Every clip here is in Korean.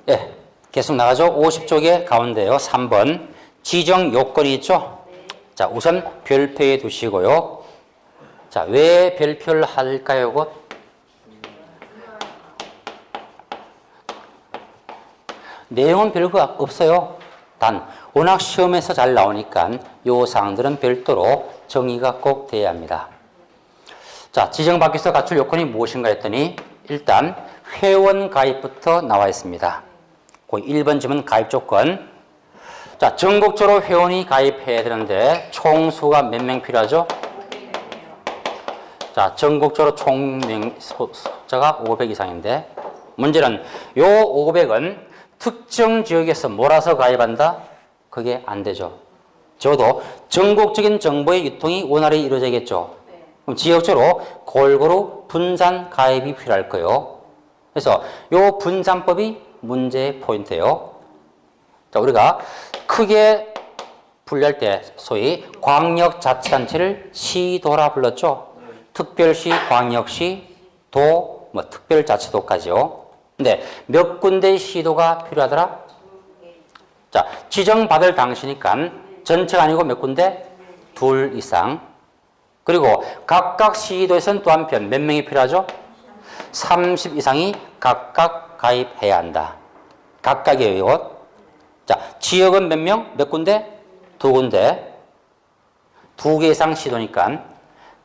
예, 계속 나가죠. 50쪽의 가운데요. 3번. 지정 요건이 있죠? 자, 우선 별표에 두시고요. 자, 왜 별표를 할까요, 이거? 내용은 별거 없어요. 단, 워낙 시험에서 잘 나오니까 요 사항들은 별도로 정의가 꼭 돼야 합니다. 자, 지정받기 위해서 갖출 요건이 무엇인가 했더니 일단 회원 가입부터 나와 있습니다. 그 1번 지문 가입 조건. 자, 전국적으로 회원이 가입해야 되는데 총수가 몇 명 필요하죠? 자, 전국적으로 총 숫자가 500 이상인데 문제는 요 500은 특정 지역에서 몰아서 가입한다? 그게 안 되죠. 적어도 전국적인 정보의 유통이 원활히 이루어져야겠죠. 그럼 지역적으로 골고루 분산 가입이 필요할 거예요. 그래서 요 분산법이 문제의 포인트예요. 자, 우리가 크게 분류할 때 소위 광역자치단체를 시도라 불렀죠. 특별시, 광역시, 도, 특별자치도까지요. 근데 몇 군데의 시도가 필요하더라? 자, 지정받을 당시니까 전체가 아니고 몇 군데? 2 이상. 그리고 각각 시도에서는 또 한편 몇 명이 필요하죠? 30 이상이 각각 가입해야 한다. 각각이에요, 이것. 자, 지역은 몇 명? 몇 군데? 2군데. 2개 이상 시도니까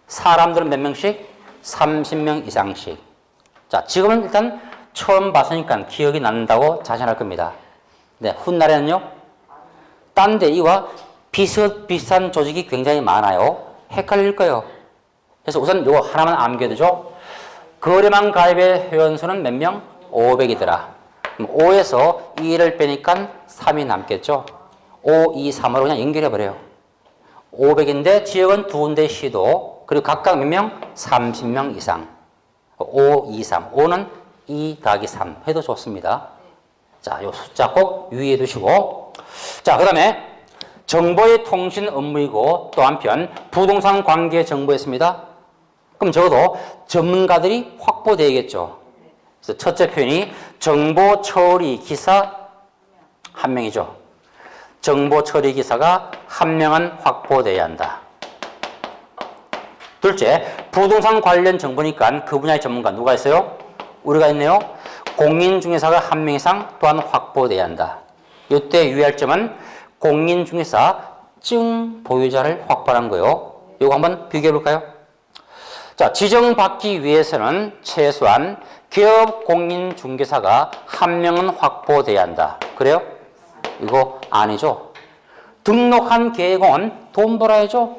사람들은 몇 명씩? 30명 이상씩. 자, 지금은 일단 처음 봤으니까 기억이 난다고 자신할 겁니다. 네, 훗날에는요, 딴 데 이와 비슷비슷한 조직이 굉장히 많아요. 헷갈릴 거예요. 그래서 우선 이거 하나만 암기해두죠. 거래망 가입의 회원수는 몇 명? 500이더라. 5에서 2를 빼니까 3이 남겠죠. 5, 2, 3으로 그냥 연결해버려요. 500인데 지역은 2군데 시도, 그리고 각각 몇 명? 30명 이상. 5, 2, 3. 5는 2 더하기 3 해도 좋습니다. 자, 요 숫자 꼭 유의해 두시고. 자, 그 다음에 정보의 통신 업무이고 또 한편 부동산 관계 정보였습니다. 그럼 적어도 전문가들이 확보되겠죠. 그래서 첫째 표현이 정보 처리 기사 1명이죠. 정보 처리 기사가 1명은 확보돼야 한다. 둘째, 부동산 관련 정보니까 그 분야의 전문가 누가 있어요? 우리가 있네요. 공인중개사가 1명 이상 또한 확보돼야 한다. 이때 유의할 점은 공인중개사 증 보유자를 확보하는 거예요. 이거 한번 비교해 볼까요? 자, 지정받기 위해서는 최소한 기업 공인중개사가 1명은 확보돼야 한다. 그래요? 이거 아니죠. 등록한 계공은 돈 벌어야죠.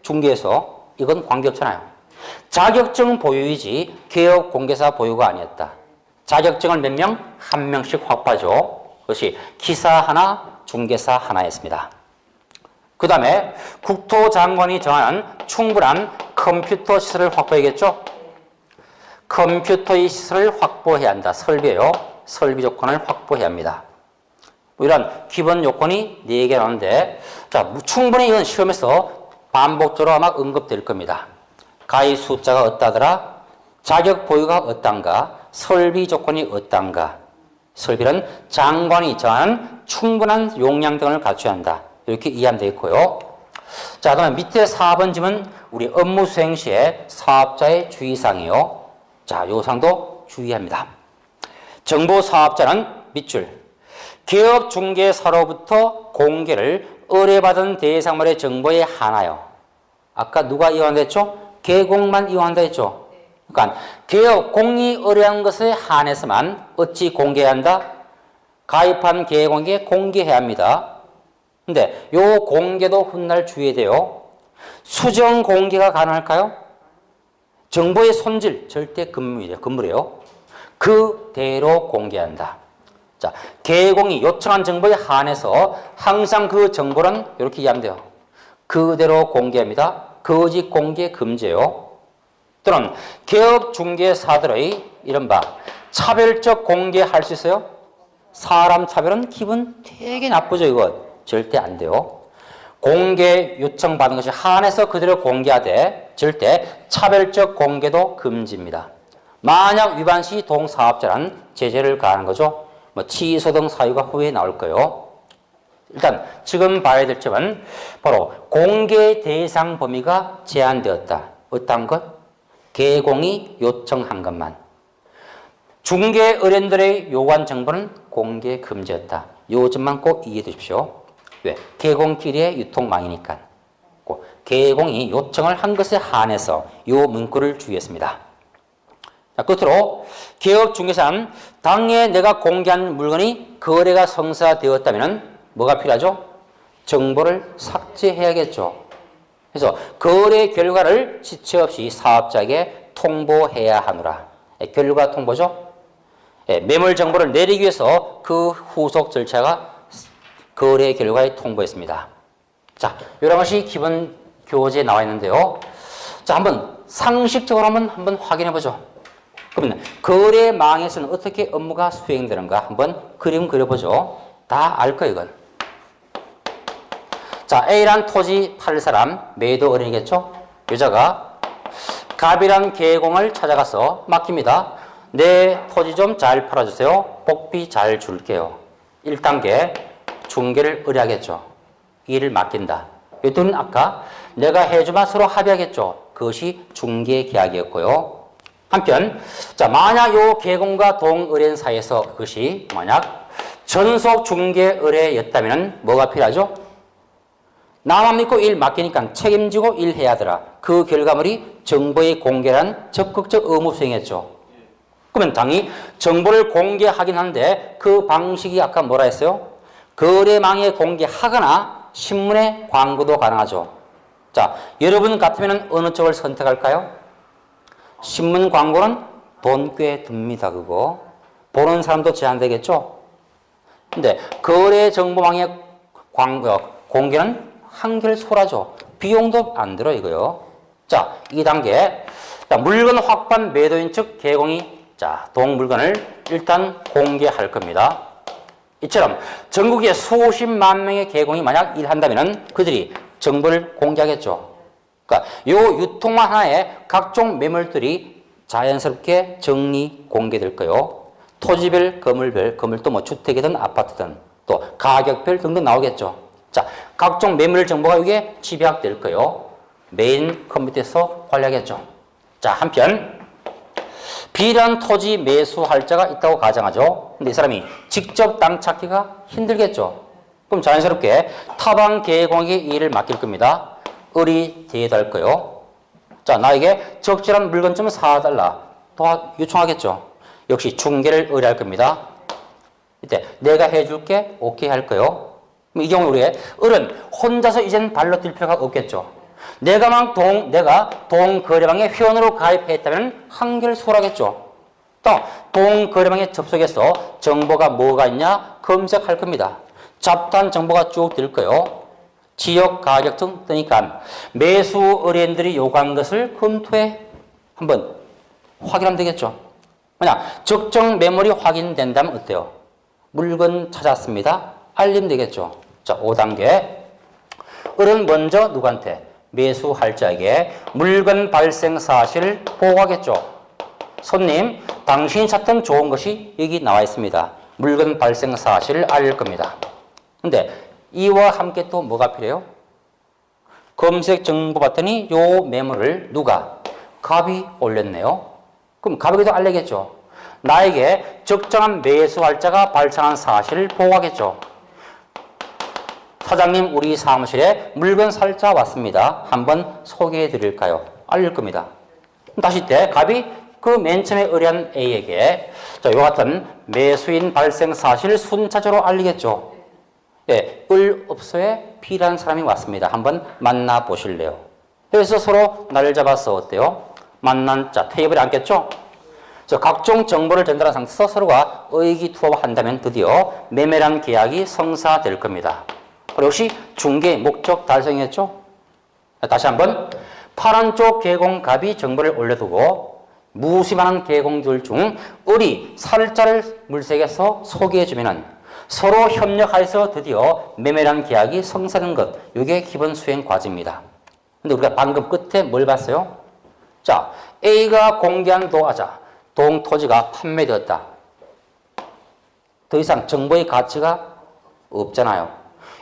중개에서. 이건 관계없잖아요. 자격증 보유이지 기업 공개사 보유가 아니었다. 자격증을 몇 명? 1명씩 확보하죠. 그것이 기사 하나, 중개사 하나였습니다. 그 다음에 국토장관이 정하는 충분한 컴퓨터 시설을 확보해야겠죠. 컴퓨터의 시설을 확보해야 한다. 설비예요. 설비 조건을 확보해야 합니다. 이런 기본 요건이 4개 나오는데, 자, 충분히 이건 시험에서 반복적으로 아마 언급될 겁니다. 가입 숫자가 어떠하더라? 자격 보유가 어떤가? 설비 조건이 어떤가? 설비는 장관이 정하는 충분한 용량 등을 갖춰야 한다. 이렇게 이해하면 되겠고요. 자, 그러면 밑에 4번 지문 우리 업무 수행 시에 사업자의 주의사항이요. 자, 요 사항도 주의합니다. 정보 사업자는 밑줄. 기업 중개사로부터 공개를 의뢰받은 대상물의 정보에 한하여. 아까 누가 이용한다 했죠? 계공만 이용한다 했죠? 그러니까 기업 공이 의뢰한 것에 한해서만 어찌 공개해야 한다? 가입한 계공에게 공개해야 합니다. 근데 요 공개도 훗날 주의해야 돼요. 수정 공개가 가능할까요? 정보의 손질 절대 금물이에요. 그대로 공개한다. 자, 계공이 요청한 정보에 한해서 항상 그 정보는 이렇게 이해하면 돼요. 그대로 공개합니다. 거짓 공개 금지예요. 또는 기업 중개사들의 이른바 차별적 공개할 수 있어요? 사람 차별은 기분 되게 나쁘죠. 이거 절대 안 돼요. 공개 요청받은 것이 한해서 그대로 공개하되 절대 차별적 공개도 금지입니다. 만약 위반 시 동사업자는 제재를 가하는 거죠. 뭐 취소 등 사유가 후에 나올 거예요. 일단 지금 봐야 될 점은 바로 공개 대상 범위가 제한되었다. 어떤 것? 개공이 요청한 것만. 중개 의뢰인들의 요구한 정보는 공개 금지였다. 요 점만 꼭 이해해 두십시오. 왜? 개공끼리의 유통망이니까. 개공이 요청을 한 것에 한해서 요 문구를 주의했습니다. 자, 끝으로 개업중개사는 당해 내가 공개한 물건이 거래가 성사되었다면 뭐가 필요하죠? 정보를 삭제해야겠죠. 그래서 거래 결과를 지체 없이 사업자에게 통보해야 하노라. 결과 통보죠. 매물 정보를 내리기 위해서 그 후속 절차가 거래 결과에 통보했습니다. 자, 이런 것이 기본 교재에 나와 있는데요. 자, 한번 상식적으로 한번 확인해 보죠. 그러면 거래망에서는 어떻게 업무가 수행되는가 한번 그림 그려보죠. 다 알 거예요, 이건. 자, A란 토지 팔 사람, 매도 어린이겠죠? 여자가 갑이란 계공을 찾아가서 맡깁니다. 내 토지 좀 잘 팔아주세요. 복비 잘 줄게요. 1단계 중개를 의뢰하겠죠. 일을 맡긴다. 이 둘은 아까 내가 해주면 서로 합의하겠죠. 그것이 중개 계약이었고요. 한편, 자, 만약 요 계공과 동의뢰인 사이에서 그것이 만약 전속 중개 의뢰였다면 뭐가 필요하죠? 나만 믿고 일 맡기니까 책임지고 일해야 하더라. 그 결과물이 정보의 공개란 적극적 의무 수행했죠. 그러면 당연히 정보를 공개하긴 하는데 그 방식이 아까 뭐라 했어요? 거래망에 공개하거나 신문에 광고도 가능하죠. 자, 여러분 같으면 어느 쪽을 선택할까요? 신문 광고는 돈 꽤 듭니다, 그거. 보는 사람도 제한되겠죠? 근데 거래 정보망의 공개는 한결 소라죠. 비용도 안 들어, 이거요. 자, 2단계. 자, 물건 확보한 매도인 측 개공이 자, 동 물건을 일단 공개할 겁니다. 이처럼 전국에 수십만 명의 개공이 만약 일한다면 그들이 정보를 공개하겠죠. 그러니까 요 유통망 하나에 각종 매물들이 자연스럽게 정리 공개될 거요. 토지별, 건물별, 건물도 뭐 주택이든 아파트든 또 가격별 등등 나오겠죠. 자, 각종 매물 정보가 이게 집약될 거요. 메인 컴퓨터에서 관리하겠죠. 자, 한편 비련 토지 매수할 자가 있다고 가정하죠. 근데 이 사람이 직접 땅 찾기가 힘들겠죠. 그럼 자연스럽게 타방 계공에게 일을 맡길 겁니다. 을이 대도할 거요. 자, 나에게 적절한 물건 좀 사달라. 요청하겠죠. 역시 중개를 의뢰할 겁니다. 이때 내가 해줄게 오케이 할 거요. 이 경우 우리 을은 혼자서 이젠 발로 뛸 필요가 없겠죠. 내가 동거래망에 회원으로 가입했다면 한결 소라겠죠. 또 동거래망에 접속해서 정보가 뭐가 있냐 검색할 겁니다. 잡다한 정보가 쭉 뜰 거예요. 지역 가격 등 뜨니까 매수 의뢰인들이 요구한 것을 검토해 한번 확인하면 되겠죠. 만약 적정 매물이 확인된다면 어때요? 물건 찾았습니다. 알림 되겠죠. 자, 5단계. 을은 먼저 누구한테? 매수할 자에게 물건 발생 사실을 보고하겠죠. 손님, 당신이 찾던 좋은 것이 여기 나와 있습니다. 물건 발생 사실을 알릴 겁니다. 근데 이와 함께 또 뭐가 필요해요? 검색 정보 봤더니 요 매물을 누가? 갑이 올렸네요. 그럼 갑에게도 알리겠죠. 나에게 적정한 매수할 자가 발생한 사실을 보고하겠죠. 사장님, 우리 사무실에 물건 살 자 왔습니다. 한번 소개해 드릴까요? 알릴 겁니다. 다시 때 갑이 그 맨 처음에 의뢰한 A에게 자, 요 같은 매수인 발생 사실을 순차적으로 알리겠죠. 예, 을업소에 B라는 사람이 왔습니다. 한번 만나 보실래요? 그래서 서로 날 잡아서 어때요? 만난 자 테이블에 앉겠죠? 그래서 각종 정보를 전달한 상태에서 서로가 의기투합한다면 드디어 매매란 계약이 성사될 겁니다. 그리고 역시 중개 목적 달성했죠? 다시 한번 파란 쪽 계공갑이 정보를 올려두고 무수많은 계공들 중 을이 살자를 물색해서 소개해주면 서로 협력해서 드디어 매매란 계약이 성사된 것. 이게 기본 수행 과제입니다. 근데 우리가 방금 끝에 뭘 봤어요? 자, A가 공개한 동토지가 판매되었다. 더 이상 정보의 가치가 없잖아요.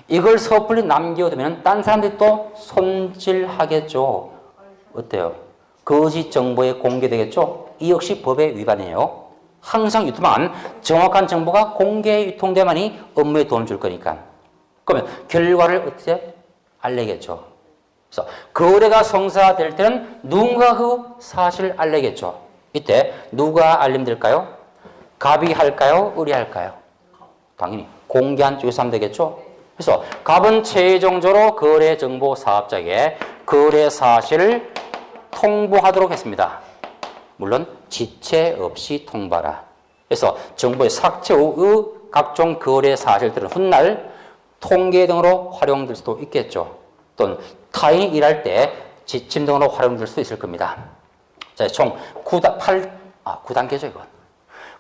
이걸 섣불리 남겨두면 딴 사람들이 또 손질하겠죠. 어때요? 거짓 정보에 공개되겠죠? 이 역시 법의 위반이에요. 항상 유통한 정확한 정보가 공개 유통돼야만이 업무에 도움을 줄 거니까. 그러면 결과를 어떻게 알리겠죠? 그래서 거래가 성사될 때는 누군가 그 사실을 알리겠죠. 이때 누가 알림될까요? 갑이 할까요? 을이 할까요? 당연히 공개한 쪽에서 하면 되겠죠. 그래서 갑은 최종적으로 거래 정보 사업자에게 거래 사실을 통보하도록 했습니다. 물론 지체 없이 통보하라. 그래서 정보의 삭제 후의 각종 거래 사실들은 훗날 통계 등으로 활용될 수도 있겠죠. 또는 타인이 일할 때 지침 등으로 활용될 수도 있을 겁니다. 자, 총 9단계죠, 이건.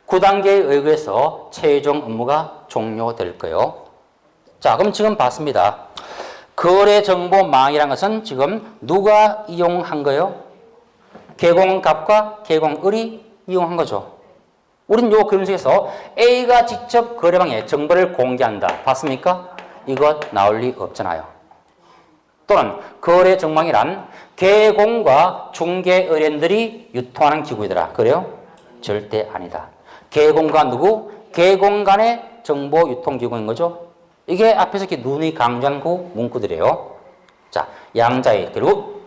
9단계에 의해서 최종 업무가 종료될 거예요. 자, 그럼 지금 봤습니다. 거래정보망이라는 것은 지금 누가 이용한 거예요? 개공갑과 개공을이 이용한 거죠. 우린 요 그림 속에서 A가 직접 거래망에 정보를 공개한다. 봤습니까? 이거 나올 리 없잖아요. 또는 거래 정망이란 개공과 중개 의뢰인들이 유통하는 기구이더라. 그래요? 절대 아니다. 개공과 누구? 개공 간의 정보 유통 기구인 거죠. 이게 앞에서 이렇게 눈이 강조한 그 문구들이에요. 자, 양자의 그리고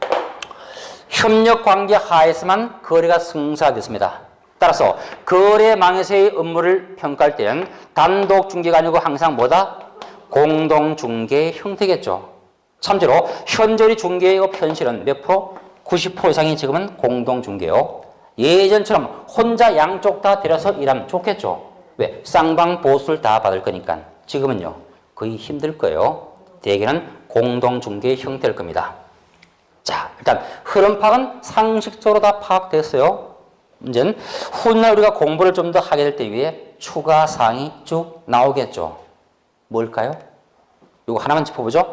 협력 관계 하에서만 거래가 성사됐습니다. 따라서 거래망에서의 업무를 평가할 때는 단독 중개가 아니고 항상 뭐다? 공동 중개의 형태겠죠. 참조로 현저히 중개업 현실은 몇 프로? 90% 이상이 지금은 공동 중개요. 예전처럼 혼자 양쪽 다 데려서 일하면 좋겠죠. 왜? 쌍방 보수를 다 받을 거니까. 지금은요, 거의 힘들 거예요. 대개는 공동 중개의 형태일 겁니다. 자, 일단 흐름 파악은 상식적으로 다 파악됐어요. 문제는 훗날 우리가 공부를 좀 더 하게 될 때 위에 추가 사항이 쭉 나오겠죠. 뭘까요? 이거 하나만 짚어보죠.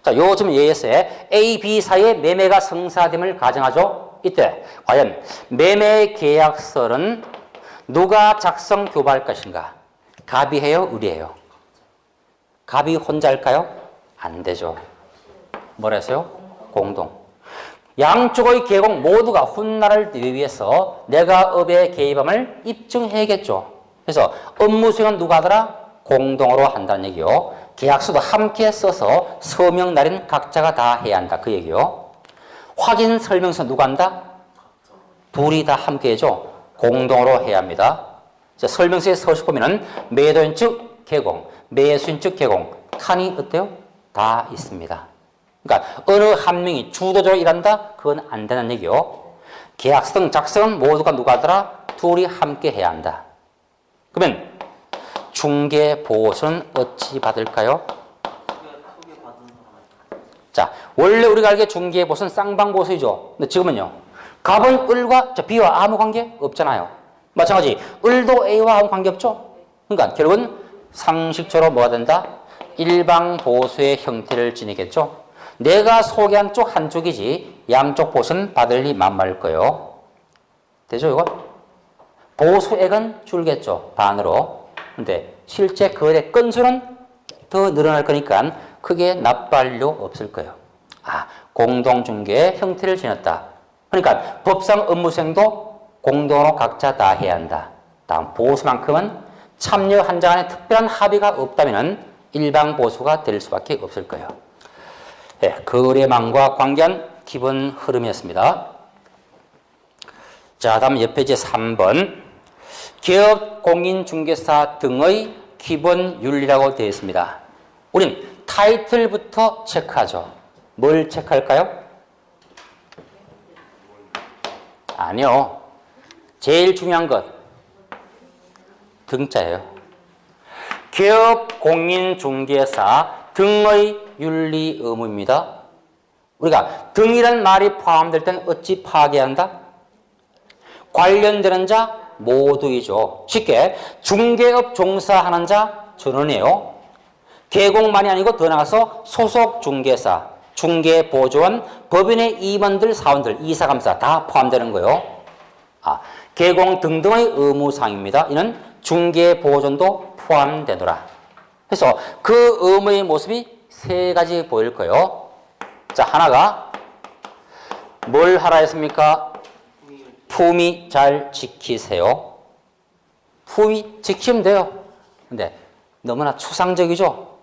자, 요즘 예에서의 A, B 사이에 매매가 성사됨을 가정하죠. 이때 과연 매매 계약서는 누가 작성 교부할 것인가? 갑이 해요? 을이 해요? 갑이 혼자 할까요? 안 되죠. 뭐라 했어요? 공동. 양쪽의 계공 모두가 훗날을 위해서 내가 업에 개입함을 입증해야겠죠. 그래서 업무 수행은 누가 하더라? 공동으로 한다는 얘기요. 계약서도 함께 써서 서명 날인 각자가 다 해야 한다. 그 얘기요. 확인 설명서 누가 한다? 둘이 다 함께 해줘. 공동으로 해야 합니다. 자, 설명서에 서식 보면은 매도인 측 개공, 매수인 측 개공, 칸이 어때요? 다 있습니다. 그러니까 어느 한 명이 주도적으로 일한다? 그건 안 되는 얘기요. 계약서 등 작성은 모두가 누가 하더라? 둘이 함께 해야 한다. 그러면 중개 보수는 어찌 받을까요? 자, 원래 우리가 알기에 중개 보수는 쌍방 보수이죠. 근데 지금은요, 갑은 을과 B와 아무 관계 없잖아요. 마찬가지 을도 A와 아무 관계 없죠. 그러니까 결국은 상식적으로 뭐가 된다? 일방 보수의 형태를 지니겠죠. 내가 소개한 쪽 한쪽이지 양쪽 보수는 받을 리 만만할 거예요. 되죠, 이거? 보수액은 줄겠죠, 반으로. 근데 실제 거래 건수는 더 늘어날 거니까 크게 나빠할 필요 없을 거예요. 아, 공동중개의 형태를 지녔다. 그러니까 법상 업무 수행도 공동으로 각자 다 해야 한다. 다음 보수만큼은 참여 한자 간에 특별한 합의가 없다면 일방 보수가 될 수밖에 없을 거예요. 네, 거래망과 관계한 기본 흐름이었습니다. 자, 다음 옆에 이제 3번. 기업, 공인중개사 등의 기본 윤리라고 되어 있습니다. 우린 타이틀부터 체크하죠. 뭘 체크할까요? 아니요. 제일 중요한 것. 등자예요. 기업, 공인중개사 등의 윤리 의무입니다. 우리가 등이란 말이 포함될 때는 어찌 파악해야 한다? 관련되는 자 모두이죠. 쉽게 중개업 종사하는 자 전원이에요. 개공만이 아니고 더 나가서 소속 중개사, 중개보조원, 법인의 임원들, 사원들, 이사감사 다 포함되는 거예요. 아, 개공 등등의 의무사항입니다. 이는 중개 보존도 포함되노라. 그래서 그 의무의 모습이 세 가지 보일 거예요. 자, 하나가 뭘 하라 했습니까? 품위 잘 지키세요. 품위 지키면 돼요. 근데 너무나 추상적이죠?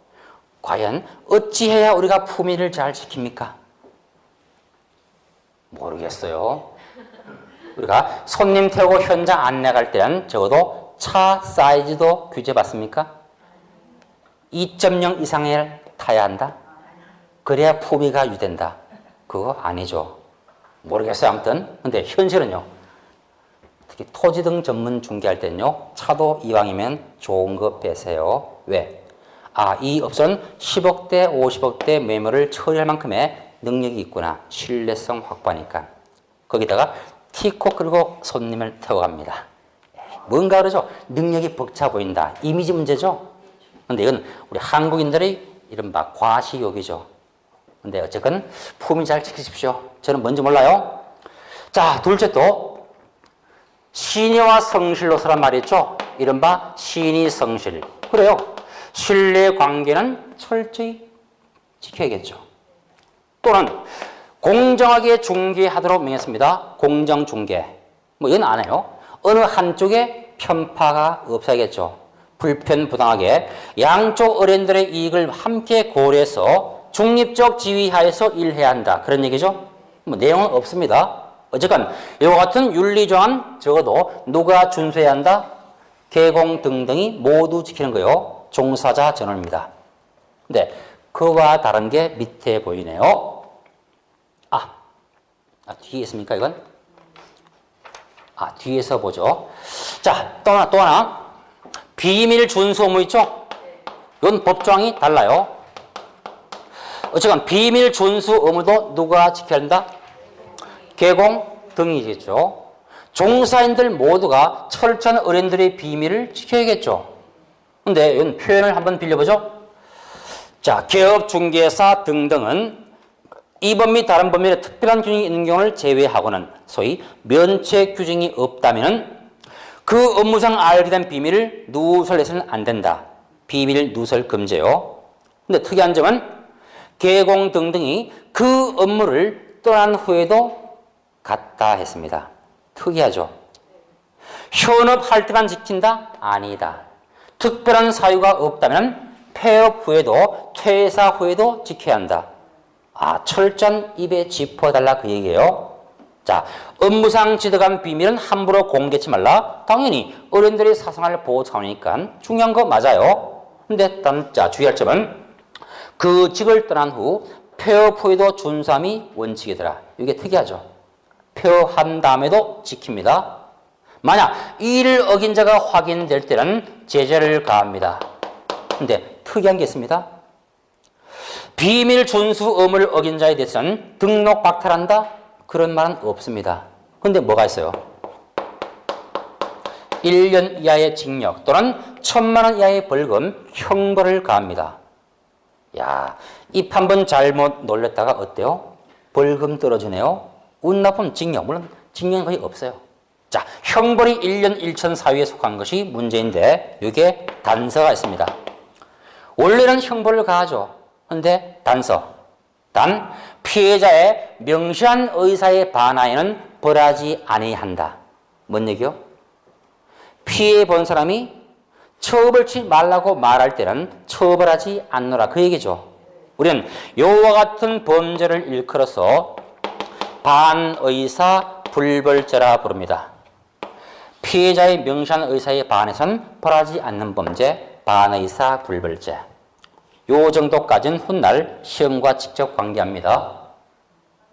과연 어찌해야 우리가 품위를 잘 지킵니까? 모르겠어요. 우리가 손님 태우고 현장 안내 갈 때는 적어도 차 사이즈도 규제받습니까? 2.0 이상을 타야 한다? 그래야 품위가 유지된다. 그거 아니죠. 모르겠어요. 아무튼. 근데 현실은요. 특히 토지 등 전문 중개할 때는요. 차도 이왕이면 좋은 거 빼세요. 왜? 이 업소는 10억대, 50억대 매물을 처리할 만큼의 능력이 있구나. 신뢰성 확보하니까. 거기다가 티코 끌고 손님을 태워갑니다. 뭔가 그러죠? 능력이 벅차 보인다. 이미지 문제죠? 근데 이건 우리 한국인들의 이른바 과시욕이죠. 근데 어쨌건 품위 잘 지키십시오. 저는 뭔지 몰라요. 자, 둘째 또 신의와 성실로 서란 말이 있죠. 이른바 신의 성실. 그래요. 신뢰 관계는 철저히 지켜야겠죠. 또는 공정하게 중개하도록 명했습니다. 공정 중개. 뭐 이건 안 해요. 어느 한쪽에 편파가 없어야겠죠. 불편부당하게 양쪽 어른들의 이익을 함께 고려해서 중립적 지휘하에서 일해야 한다. 그런 얘기죠. 뭐 내용은 없습니다. 어쨌건 이와 같은 윤리조항은 적어도 누가 준수해야 한다? 개공 등등이 모두 지키는 거요. 종사자 전원입니다. 근데 그와 다른 게 밑에 보이네요. 뒤에 있습니까, 이건? 뒤에서 보죠. 자, 또 하나. 비밀 준수 의무 있죠? 이건 법조항이 달라요. 어쨌건 비밀 준수 의무도 누가 지켜야 한다? 개공 등이겠죠. 종사인들 모두가 철저한 어른들의 비밀을 지켜야겠죠. 근데 이건 표현을 한번 빌려보죠. 자, 개업 중개사 등등은 이 법 및 다른 법률에 특별한 규정이 있는 경우를 제외하고는 소위 면책 규정이 없다면 그 업무상 알게 된 비밀을 누설해서는 안 된다. 비밀 누설 금지예요. 근데 특이한 점은 개공 등등이 그 업무를 떠난 후에도 갖다 했습니다. 특이하죠. 현업할 때만 지킨다? 아니다. 특별한 사유가 없다면 폐업 후에도 퇴사 후에도 지켜야 한다. 철저한 입에 짚어달라 그 얘기예요. 자, 업무상 지득한 비밀은 함부로 공개치 말라. 당연히 어른들의 사생활 보호 차원이니까 중요한 거 맞아요. 근데 주의할 점은 그 직을 떠난 후 폐업 후에도 준수함이 원칙이더라. 이게 특이하죠. 폐업한 다음에도 지킵니다. 만약 이를 어긴 자가 확인될 때는 제재를 가합니다. 근데 특이한 게 있습니다. 비밀 준수 의무를 어긴 자에 대해서는 등록 박탈한다? 그런 말은 없습니다. 근데 뭐가 있어요? 1년 이하의 징역 또는 1,000만 원 이하의 벌금, 형벌을 가합니다. 야, 입 한 번 잘못 놀렸다가 어때요? 벌금 떨어지네요. 운 나쁜 징역, 물론 징역은 거의 없어요. 자, 형벌이 1년 1천 사유에 속한 것이 문제인데 이게 단서가 있습니다. 원래는 형벌을 가하죠. 그런데 단 피해자의 명시한 의사에 반하여는 벌하지 아니한다. 뭔 얘기요? 피해 본 사람이 처벌치 말라고 말할 때는 처벌하지 않노라 그 얘기죠. 우리는 요와 같은 범죄를 일컬어서 반의사 불벌죄라 부릅니다. 피해자의 명시한 의사에 반해선 벌하지 않는 범죄, 반의사 불벌죄. 요 정도까지는 훗날 시험과 직접 관계합니다.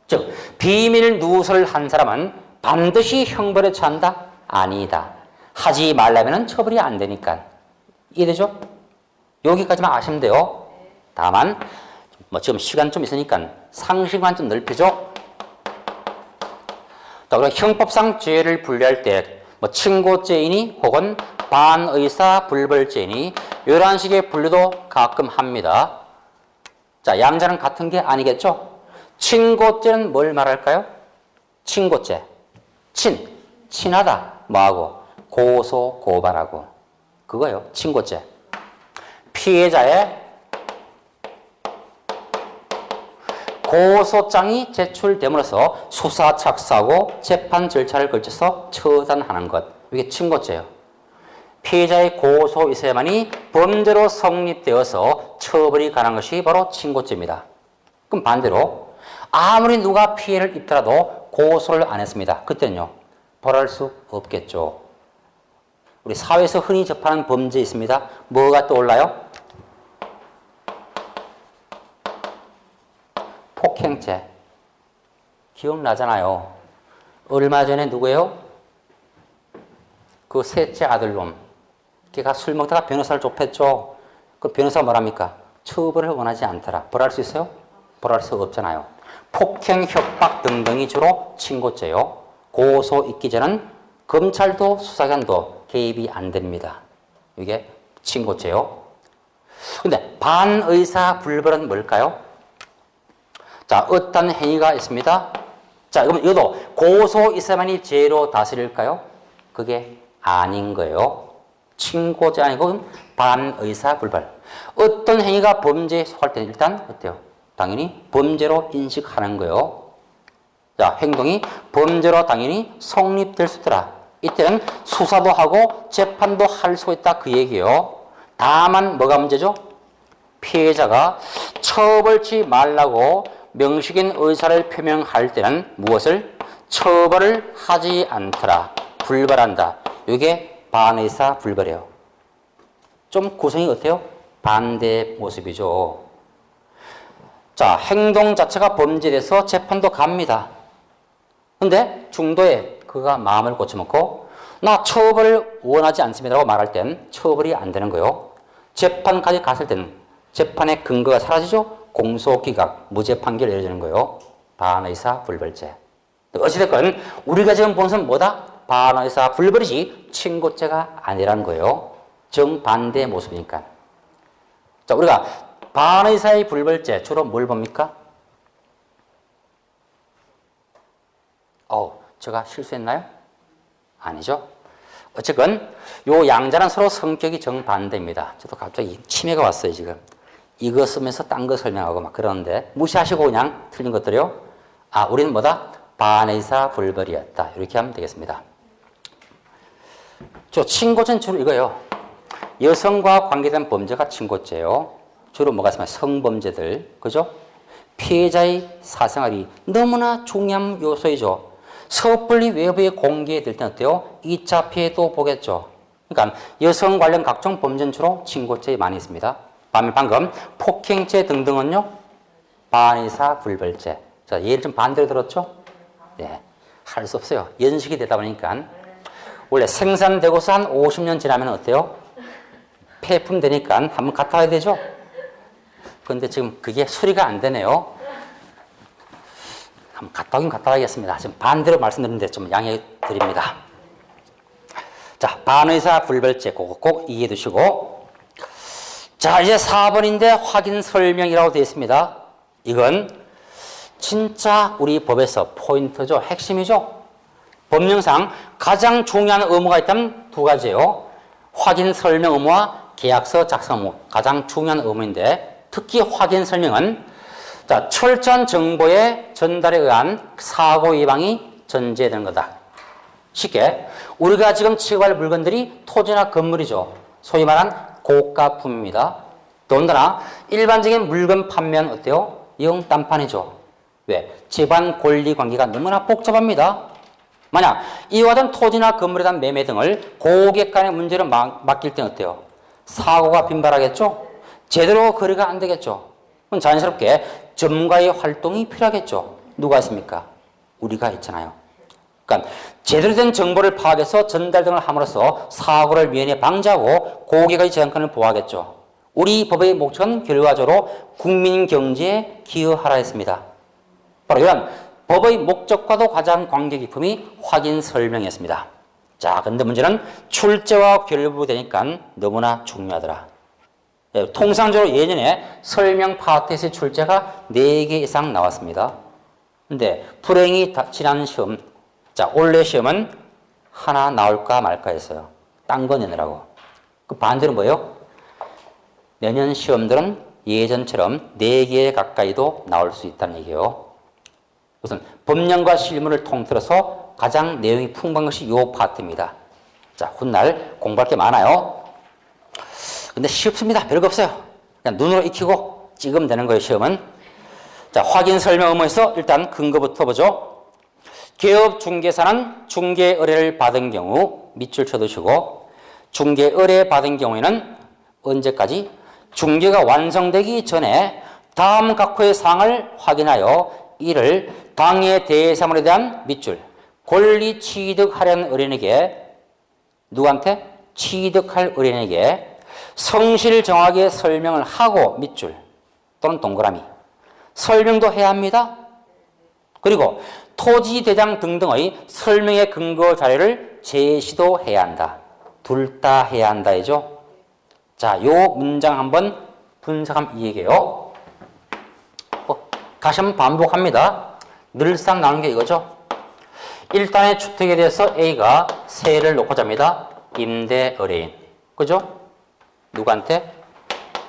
즉, 비밀 누설을 한 사람은 반드시 형벌에 처한다? 아니다. 하지 말라면 처벌이 안 되니까. 이해되죠? 여기까지만 아시면 돼요. 다만 지금 시간 좀 있으니까 상식만 좀 넓히죠. 그리고 형법상 죄를 분류할 때 친고죄이니 혹은 반의사 불벌죄이니 이런 식의 분류도 가끔 합니다. 자, 양자는 같은 게 아니겠죠? 친고죄는 뭘 말할까요? 친고죄. 친하다. 뭐하고? 고소, 고발하고. 그거예요. 친고죄. 피해자의 고소장이 제출됨으로써 수사 착수하고 재판 절차를 거쳐서 처단하는 것. 이게 친고죄예요. 피해자의 고소 있어야만이 범죄로 성립되어서 처벌이 가능한 것이 바로 친고죄입니다. 그럼 반대로 아무리 누가 피해를 입더라도 고소를 안 했습니다. 그때는요. 벌할 수 없겠죠. 우리 사회에서 흔히 접하는 범죄 있습니다. 뭐가 떠올라요? 폭행죄. 기억나잖아요. 얼마 전에 누구예요? 그 셋째 아들놈. 걔가 술 먹다가 변호사를 좁혔죠. 그 변호사가 뭐랍니까? 처벌을 원하지 않더라. 벌할 수 있어요? 벌할 수 없잖아요. 폭행, 협박 등등이 주로 친고죄요. 고소 있기 전은 검찰도 수사관도 개입이 안 됩니다. 이게 친고죄요. 근데 반의사 불벌은 뭘까요? 자, 어떤 행위가 있습니다. 자, 그러면 이것도 고소 있어야만이 죄로 다스릴까요? 그게 아닌 거예요. 친고죄 아니고 반의사 불벌. 어떤 행위가 범죄에 속할 때는 일단 어때요? 당연히 범죄로 인식하는 거예요. 자, 행동이 범죄로 당연히 성립될 수 있더라. 이때는 수사도 하고 재판도 할 수 있다 그 얘기예요. 다만 뭐가 문제죠? 피해자가 처벌치 말라고 명식인 의사를 표명할 때는 무엇을? 처벌을 하지 않더라. 불벌한다. 이게 반의사 불벌이에요. 좀 구성이 어때요? 반대 모습이죠. 자, 행동 자체가 범죄돼서 재판도 갑니다. 근데 중도에 그가 마음을 고쳐먹고 나 처벌을 원하지 않습니다라고 말할 땐 처벌이 안 되는 거예요. 재판까지 갔을 때는 재판의 근거가 사라지죠. 공소기각, 무죄 판결 내려지는 거예요. 반의사 불벌죄. 어찌됐건 우리가 지금 보는 것은 뭐다? 반의사 불벌이지 친고죄가 아니라는 거예요. 정반대 모습이니까. 자, 우리가 반의사의 불벌죄 주로 뭘 봅니까? 제가 실수했나요? 아니죠. 어쨌건 요 양자는 서로 성격이 정반대입니다. 저도 갑자기 치매가 왔어요, 지금. 이거 쓰면서 딴 거 설명하고 막 그러는데 무시하시고 그냥 틀린 것들이요. 우리는 뭐다? 반의사 불벌이었다. 이렇게 하면 되겠습니다. 친고죄는 주로 이거예요. 여성과 관계된 범죄가 친고죄예요. 주로 뭐가 있으면 성범죄들, 그죠? 피해자의 사생활이 너무나 중요한 요소이죠. 섣불리 외부에 공개될 때는 어때요? 2차 피해도 보겠죠. 그러니까 여성 관련 각종 범죄는 주로 친고죄에 많이 있습니다. 방금 폭행죄 등등은요. 반의사 불벌죄. 자, 예를 좀 반대로 들었죠? 네, 할 수 없어요. 연식이 되다 보니까. 원래 생산되고서 한 50년 지나면 어때요? 폐품 되니까 한번 갔다 와야 되죠? 그런데 지금 그게 수리가 안 되네요. 한번 갔다 와야겠습니다. 지금 반대로 말씀드리는데 좀 양해 드립니다. 자, 반의사 불벌죄 꼭 이해해 두시고. 자, 이제 4번인데 확인 설명이라고 되어 있습니다. 이건 진짜 우리 법에서 포인트죠. 핵심이죠. 법령상 가장 중요한 의무가 있다면 두 가지예요. 확인 설명 의무와 계약서 작성 의무. 가장 중요한 의무인데 특히 확인 설명은 자, 철저한 정보의 전달에 의한 사고 예방이 전제되는 거다. 쉽게 우리가 지금 취급할 물건들이 토지나 건물이죠. 소위 말한 고가품입니다. 더군다나 일반적인 물건 판매는 어때요? 영 딴판이죠. 왜? 집안 권리 관계가 너무나 복잡합니다. 만약 이와 같은 토지나 건물에 대한 매매 등을 고객 간의 문제로 맡길 때는 어때요? 사고가 빈발하겠죠? 제대로 거래가 안 되겠죠? 그럼 자연스럽게 전문가의 활동이 필요하겠죠? 누가 있습니까? 우리가 있잖아요. 그러니까 제대로 된 정보를 파악해서 전달 등을 함으로써 사고를 미연에 방지하고 고객의 재산권을 보호하겠죠. 우리 법의 목적은 결과적으로 국민 경제에 기여하라 했습니다. 바로 이런 법의 목적과도 가장 관계 깊음이 확인 설명이었습니다. 자, 근데 문제는 출제와 결부되니까 너무나 중요하더라. 통상적으로 예전에 설명 파트에서의 출제가 4개 이상 나왔습니다. 근데 불행히 지난 시험, 자, 올해 시험은 하나 나올까 말까 했어요. 딴 거 내느라고. 그 반대로 뭐예요? 내년 시험들은 예전처럼 4개 가까이도 나올 수 있다는 얘기예요. 우선 법령과 실문을 통틀어서 가장 내용이 풍부한 것이 이 파트입니다. 자, 훗날 공부할 게 많아요. 근데 쉽습니다. 별거 없어요. 그냥 눈으로 익히고 찍으면 되는 거예요, 시험은. 자, 확인 설명 의무에서 일단 근거부터 보죠. 개업 중개사는 중개 의뢰를 받은 경우 밑줄 쳐두시고, 중개 의뢰 받은 경우에는 언제까지? 중개가 완성되기 전에 다음 각호의 사항을 확인하여 이를 당해 대사물에 대한 밑줄, 권리 취득하려는 의뢰인에게, 누구한테? 취득할 의뢰인에게 성실 정확하게 설명을 하고 밑줄 또는 동그라미 설명도 해야 합니다. 그리고 토지 대장 등등의 설명의 근거 자료를 제시도 해야 한다. 둘 다 해야 한다이죠. 자, 요 문장 한번 분석하면 이 얘기예요. 다시 한번 반복합니다. 늘상 나오는 게 이거죠. 1단의 주택에 대해서 A가 세를 놓고 잡니다. 임대 의뢰인. 그죠? 누구한테?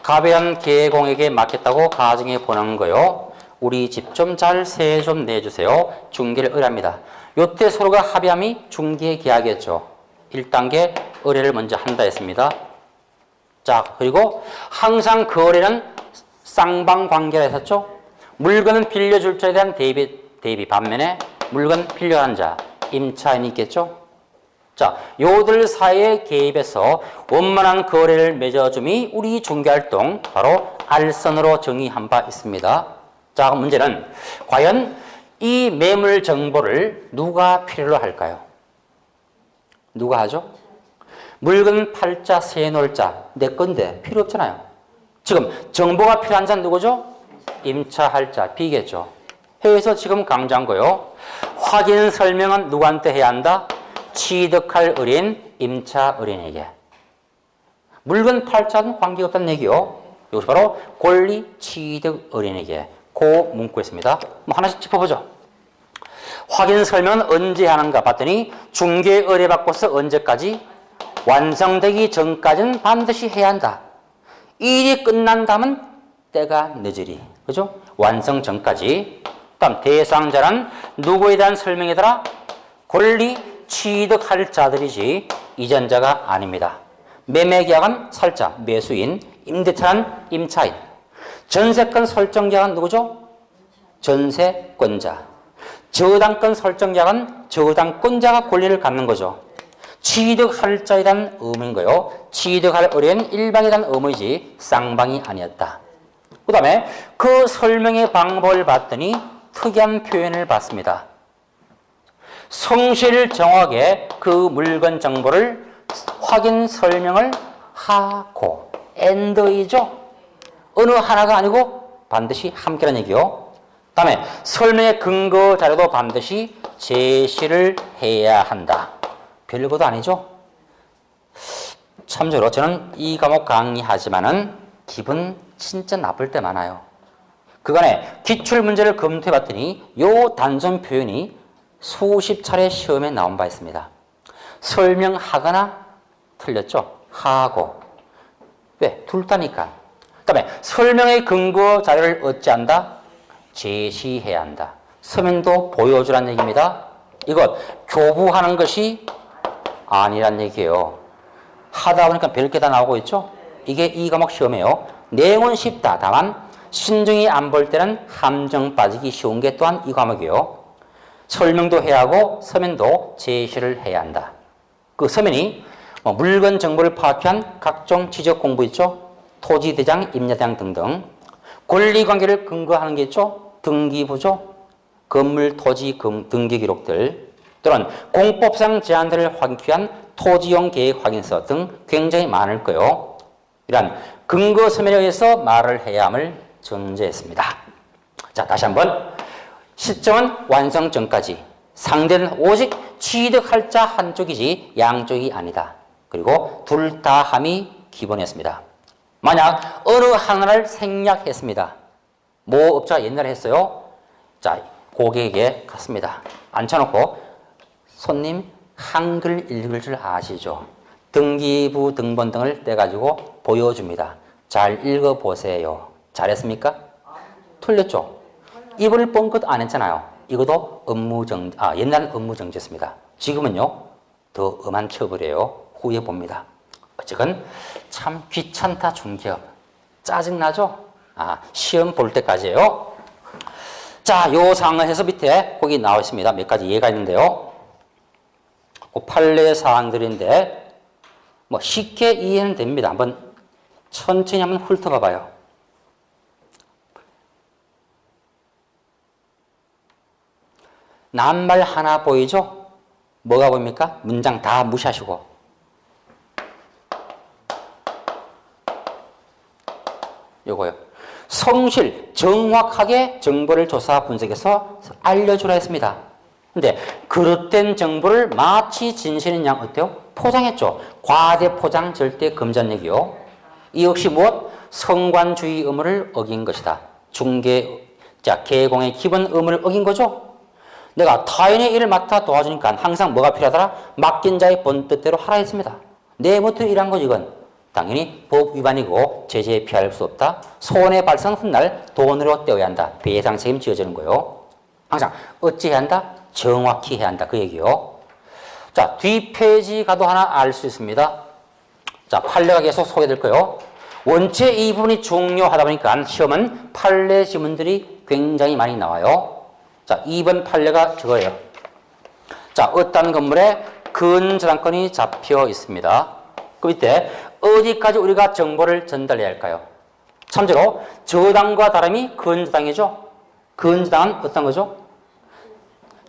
가변 계공에게 맡겼다고 가정해 보는 거요. 우리 집 좀 잘 세 좀 내주세요. 중개를 의뢰합니다. 요때 서로가 합의함이 중개 계약이었죠. 1단계 의뢰를 먼저 한다 했습니다. 자, 그리고 항상 그 의뢰는 쌍방 관계라 했었죠. 물건은 빌려줄 자에 대한 대비 반면에 물건 필요한 자, 임차인이 있겠죠. 자, 요들 사이에 개입해서 원만한 거래를 맺어줌이 우리 중개활동, 바로 알선으로 정의한 바 있습니다. 자, 문제는 과연 이 매물 정보를 누가 필요로 할까요? 누가 하죠? 물건 팔 자, 세 놓을 자, 내 건데 필요 없잖아요. 지금 정보가 필요한 자는 누구죠? 임차할 자, B겠죠. 해서 지금 강조한 거요. 확인 설명은 누구한테 해야 한다? 취득할 의뢰인, 임차 의뢰인에게. 물건 팔 자는 관계가 없다는 얘기요. 이것이 바로 권리 취득 의뢰인에게. 그 문구였습니다. 하나씩 짚어보죠. 확인 설명은 언제 하는가 봤더니 중개 의뢰 받고서 언제까지? 완성되기 전까지는 반드시 해야 한다. 일이 끝난 다음은 때가 늦으리. 그죠? 완성 전까지. 다음 대상자는 누구에 대한 설명이더라? 권리 취득할 자들이지 이전자가 아닙니다. 매매계약은 살자, 매수인, 임대차는 임차인. 전세권 설정계약은 누구죠? 전세권자. 저당권 설정계약은 저당권자가 권리를 갖는 거죠. 취득할 자에 대한 의무인 거요. 취득할 의뢰는 일방에 대한 의무이지 쌍방이 아니었다. 그 다음에 그 설명의 방법을 봤더니 특이한 표현을 봤습니다. 성실 정확하게 그 물건 정보를 확인 설명을 하고 and이죠. 어느 하나가 아니고 반드시 함께라는 얘기요. 그 다음에 설명의 근거 자료도 반드시 제시를 해야 한다. 별거도 아니죠. 참고로 저는 이 과목 강의하지만은 기분 진짜 나쁠 때 많아요. 그간에 기출문제를 검토해 봤더니 요 단순 표현이 수십 차례 시험에 나온 바 있습니다. 설명하거나 틀렸죠? 하고. 왜? 둘 다니까. 그 다음에 설명의 근거 자료를 얻지 않는다? 제시해야 한다. 서면도 보여주란 얘기입니다. 이것 교부하는 것이 아니란 얘기예요. 하다 보니까 별게 다 나오고 있죠? 이게 이 과목 시험이에요. 내용은 쉽다. 다만 신중히 안 볼 때는 함정 빠지기 쉬운 게 또한 이 과목이에요. 설명도 해야 하고 서면도 제시를 해야 한다. 그 서면이 물건 정보를 파악한 각종 지적 공부 있죠? 토지 대장, 임야 대장 등등. 권리관계를 근거하는 게 있죠? 등기부죠? 건물, 토지, 등기 기록들 또는 공법상 제한들을 확인한 토지용 계획 확인서 등 굉장히 많을 거예요. 이러한 근거 서면에 의해서 말을 해야 함을 전제했습니다. 자, 다시 한번. 시점은 완성 전까지. 상대는 오직 취득할 자 한쪽이지 양쪽이 아니다. 그리고 둘 다 함이 기본이었습니다. 만약 어느 하나를 생략했습니다. 모 업자가 옛날에 했어요. 자, 고객에게 갔습니다. 앉혀놓고 손님 한글 읽을 줄 아시죠? 등기부 등본 등을 떼가지고 보여줍니다. 잘 읽어보세요. 잘했습니까? 틀렸죠? 이번을 뻥끗 안 했잖아요. 이것도 옛날은 업무정지였습니다. 지금은요, 더 엄한 처벌이에요. 후에 봅니다. 어쨌건 참 귀찮다, 중개업. 짜증나죠? 시험 볼 때까지예요. 자, 요 상황에서 밑에 거기 나와 있습니다. 몇 가지 예가 있는데요. 그 판례 사항들인데, 뭐 쉽게 이해는 됩니다. 한번 천천히 한번 훑어봐 봐요. 낱말 하나 보이죠? 뭐가 보입니까? 문장 다 무시하시고. 요거요. 성실, 정확하게 정보를 조사 분석해서 알려주라 했습니다. 근데 그릇된 정보를 마치 진실인 양 어때요? 포장했죠. 과대 포장 절대 금지한 얘기요. 이 역시 무엇? 성관주의 의무를 어긴 것이다. 개공의 기본 의무를 어긴 거죠. 내가 타인의 일을 맡아 도와주니까 항상 뭐가 필요하더라? 맡긴 자의 본 뜻대로 하라 했습니다. 내부터 일한 거지 이건. 당연히 법 위반이고 제재 피할 수 없다. 손해발생 훗날 돈으로 떼어야 한다. 배상 책임 지어지는 거요. 항상 어찌 해야 한다? 정확히 해야 한다. 그 얘기요. 자, 뒷페이지 가도 하나 알 수 있습니다. 자, 판례가 계속 소개될 거예요. 원체 이 부분이 중요하다 보니까 시험은 판례 지문들이 굉장히 많이 나와요. 자, 2번 판례가 저거예요. 자, 어떤 건물에 근저당권이 잡혀 있습니다. 그 이때 어디까지 우리가 정보를 전달해야 할까요? 참조로 저당과 다름이 근저당이죠. 근저당은 어떤 거죠?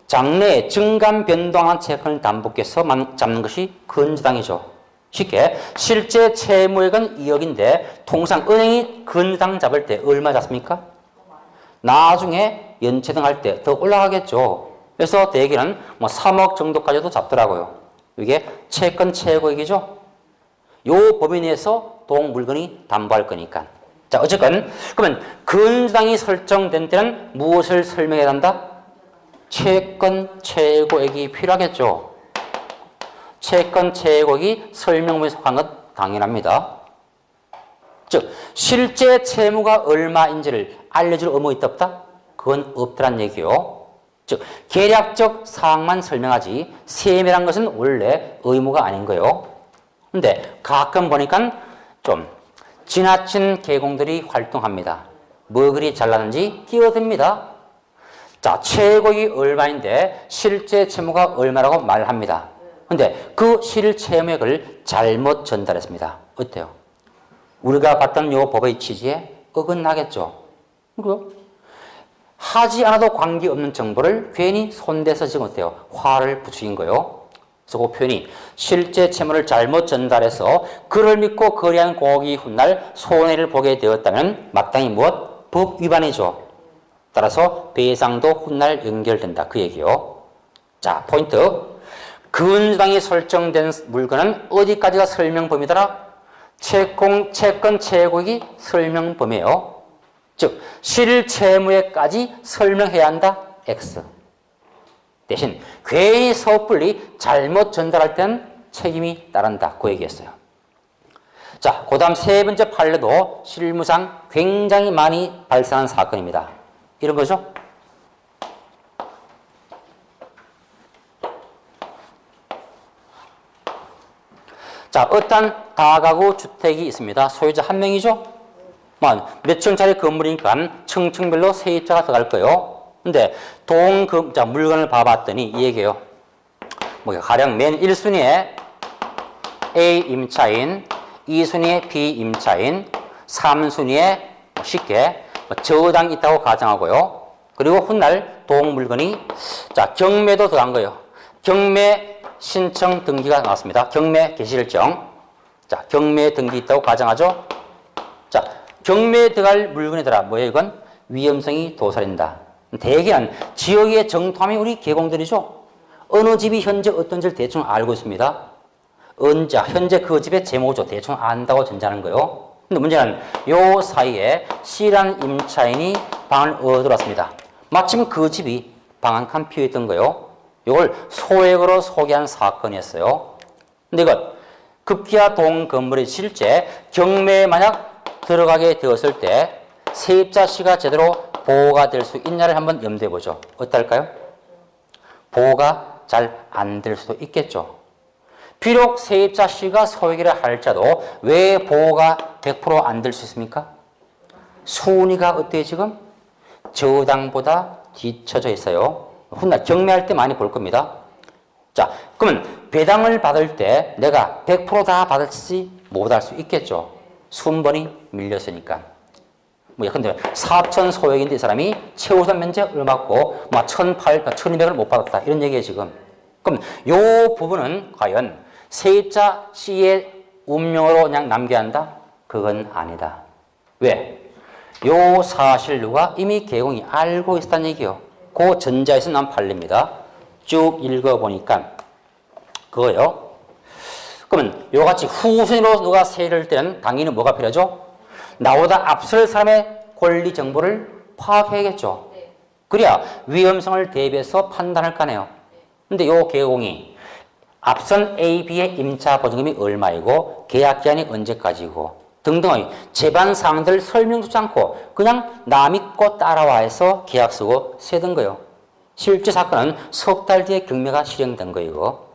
장래에 증감 변동한 채권을 담보께서 잡는 것이 근저당이죠. 쉽게 실제 채무액은 2억인데 통상 은행이 근저당 잡을 때 얼마 잡습니까? 나중에 연체등 할 때 더 올라가겠죠. 그래서 대개는 3억 정도까지도 잡더라고요. 이게 채권 최고액이죠. 요 범위 내에서 동 물건이 담보할 거니까. 자, 어쨌건 그러면 근저당이 설정된 때는 무엇을 설명해야 한다? 채권 최고액이 필요하겠죠. 채권 최고액이 설명문에 속한 것 당연합니다. 즉 실제 채무가 얼마인지를 알려줄 의무가 있다 없다? 그건 없더란 얘기요. 즉 계략적 사항만 설명하지 세밀한 것은 원래 의무가 아닌 거예요. 근데 가끔 보니까 좀 지나친 개공들이 활동합니다. 뭐 그리 잘나는지 끼어듭니다. 자, 최고액이 얼마인데 실제 채무가 얼마라고 말합니다. 근데 그 실채무액을 잘못 전달했습니다. 어때요? 우리가 봤던 요 법의 취지에 어긋나겠죠. 그리고 하지 않아도 관계없는 정보를 괜히 손대서 지금 어때요? 화를 부추긴 거예요. 그래서 그 표현이 실제 채무를 잘못 전달해서 그를 믿고 거래한 고객이 훗날 손해를 보게 되었다면 마땅히 무엇? 법 위반이죠. 따라서 배상도 훗날 연결된다. 그 얘기요. 자, 포인트. 근저당이 설정된 물건은 어디까지가 설명 범위더라? 채권 최고액이 설명 범위예요. 즉 실채무액까지 설명해야 한다. X. 대신 괜히 섣불리 잘못 전달할 때는 책임이 따른다. 그 얘기였어요. 자, 그 다음 세 번째 판례도 실무상 굉장히 많이 발생한 사건입니다. 이런 거죠. 자, 어떤 다가구 주택이 있습니다. 소유자 한 명이죠. 몇 층짜리 건물이니까 층층별로 세입자가 들어갈 거예요. 근데 물건을 봐봤더니 이 얘기예요. 가령 맨 1순위에 A 임차인, 2순위에 B 임차인, 3순위에 쉽게 저당이 있다고 가정하고요. 그리고 훗날 물건이 경매도 들어간 거예요. 경매 신청 등기가 나왔습니다. 경매 개시일정. 자, 경매 등기 있다고 가정하죠. 자, 경매에 들어갈 물건이더라. 뭐예요, 이건? 위험성이 도사린다. 대개는 지역의 정통함이 우리 개공들이죠. 어느 집이 현재 어떤지를 대충 알고 있습니다. 현재 그 집의 제목을 대충 안다고 전제하는 거예요. 근데 문제는 요 사이에 C라는 임차인이 방을 얻어왔습니다. 마침 그 집이 방 한 칸 비어 있던 거예요. 이걸 소액으로 소개한 사건이었어요. 근데 이것 급기야 동 건물이 실제 경매에 만약 들어가게 되었을 때 세입자 씨가 제대로 보호가 될 수 있냐를 한번 염두에 보죠. 어떨까요? 보호가 잘 안 될 수도 있겠죠. 비록 세입자 씨가 소유기를 할지라도 왜 보호가 100% 안 될 수 있습니까? 순위가 어때요 지금? 저당보다 뒤처져 있어요. 훗날 경매할 때 많이 볼 겁니다. 자, 그러면 배당을 받을 때 내가 100% 다 받을지 못할 수 있겠죠. 순번이 밀렸으니까. 뭐 예컨대 4천 소액인데 이 사람이 최우선 면제 얼마고 1,200을 못 받았다. 이런 얘기예요 지금. 그럼 이 부분은 과연 세입자 C의 운명으로 그냥 남겨야 한다? 그건 아니다. 왜? 요 사실 누가 이미 개공이 알고 있었다는 얘기예요. 그 전자에서 난 판례입니다. 쭉 읽어보니까 그거요. 그러면 요같이 후순위로 누가 세를 때는 당연히 뭐가 필요하죠? 나보다 앞설 사람의 권리 정보를 파악해야겠죠. 그래야 위험성을 대비해서 판단할 거네요. 근데 요 개공이 앞선 A, B의 임차 보증금이 얼마이고 계약 기한이 언제까지고 등등의 제반 사항들을 설명하지 않고 그냥 나 믿고 따라와 해서 계약 쓰고 세든 거예요. 실제 사건은 석 달 뒤에 경매가 실행된 거이고.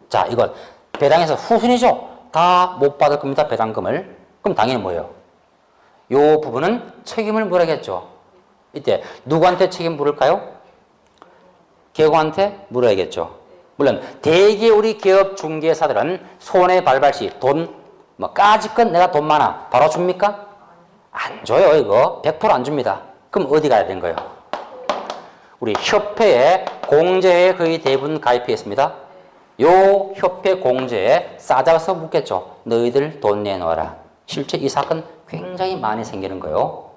자, 이건 배당에서 후순위죠. 다 못 받을 겁니다. 배당금을. 그럼 당연히 뭐예요? 요 부분은 책임을 물어야겠죠. 이때 누구한테 책임 물을까요? 개공한테 물어야겠죠. 물론 대개 우리 기업 중개사들은 손해 발발 시 돈 까짓건 내가 돈 많아 바로 줍니까? 안 줘요. 이거 100% 안 줍니다. 그럼 어디 가야 되는 거예요? 우리 협회에 공제에 거의 대부분 가입해 있습니다. 요 협회 공제에 싸잡아서 묻겠죠. 너희들 돈 내놓아라. 실제 이 사건 굉장히 많이 생기는 거예요.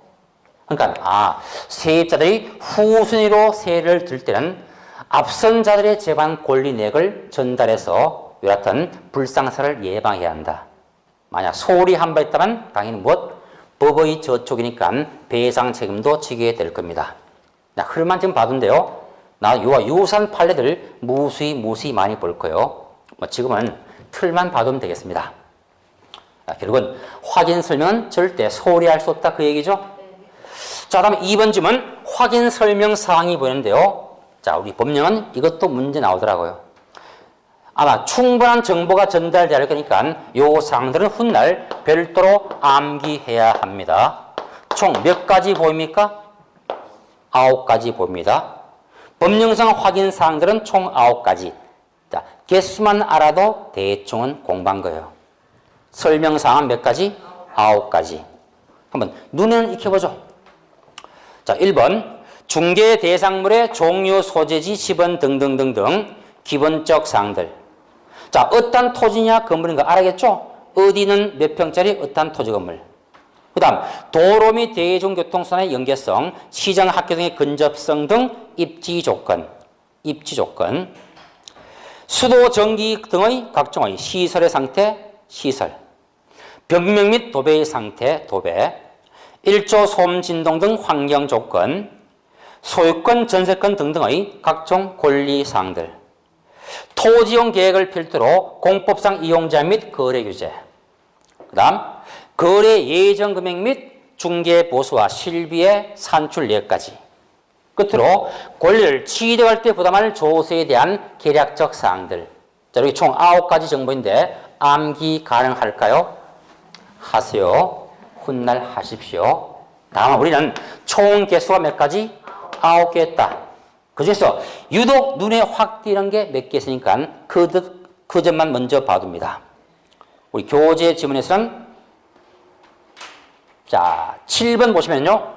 그러니까 세입자들이 후순위로 세를 들 때는 앞선 자들의 재반 권리 내역을 전달해서 이 같은 불상사를 예방해야 한다. 만약 소홀히 한 바 있다면 당연히 법의 저촉이니까 배상 책임도 지게 될 겁니다. 흐름만 지금 봐둔데요. 이와 유사한 판례들 무수히 많이 볼 거예요. 지금은 틀만 봐두면 되겠습니다. 결국은 확인 설명은 절대 소홀히 할 수 없다 그 얘기죠. 자, 다음 2번 질문 확인 설명 사항이 보이는데요. 자, 우리 법령은 이것도 문제 나오더라고요. 아마 충분한 정보가 전달될 거니까 요 사항들은 훗날 별도로 암기해야 합니다. 총 몇 가지 보입니까? 9가지 보입니다. 법령상 확인 사항들은 총 9가지. 자, 개수만 알아도 대충은 공부한 거예요. 설명사항은 몇 가지? 9가지. 한번 눈에는 익혀보죠. 자, 1번 중개 대상물의 종류, 소재지, 지번 등등등등 기본적 사항들. 자, 어떤 토지냐 건물인가 알아야겠죠? 어디는 몇 평짜리 어떤 토지 건물. 그 다음 도로 및 대중교통수단의 연계성, 시장, 학교 등의 근접성 등 입지 조건, 수도, 전기 등의 각종의 시설의 상태, 시설, 벽면 및 도배의 상태, 도배, 일조, 소음, 진동 등 환경 조건, 소유권, 전세권 등등의 각종 권리사항들, 토지용 계획을 필두로 공법상 이용자 및 거래 규제, 그 다음 거래 예정 금액 및 중개 보수와 실비의 산출 내역까지, 끝으로 권리를 취득할 때 부담할 조세에 대한 계략적 사항들. 자, 여기 총 9가지 정보인데 암기 가능할까요? 하세요. 훗날 하십시오. 다만 우리는 총 개수가 몇 가지? 9개 했다. 그 중에서 유독 눈에 확 띄는 게 몇 개 있으니까 그 점만 먼저 봐둡니다. 우리 교재 지문에서는 자, 7번 보시면요.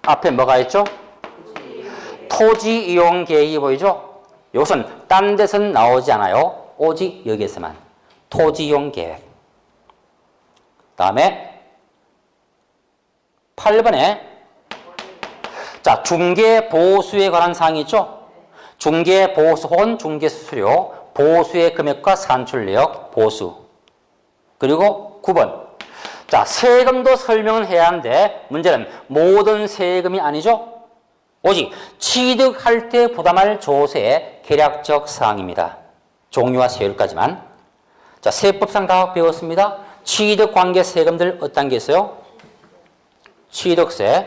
앞에 뭐가 있죠? 토지 이용 계획이 보이죠? 이것은 딴 데서는 나오지 않아요. 오직 여기에서만. 토지 이용 계획. 다음에 8번에 자, 중개 보수에 관한 사항이 있죠? 중개 보수 혹은 중개 수수료, 보수의 금액과 산출 내역, 보수. 그리고 9번. 자, 세금도 설명은 해야 하는데 문제는 모든 세금이 아니죠? 오직 취득할 때 부담할 조세의 계략적 사항입니다. 종류와 세율까지만. 자, 세법상 다 배웠습니다. 취득관계 세금들 어떤 게 있어요? 취득세.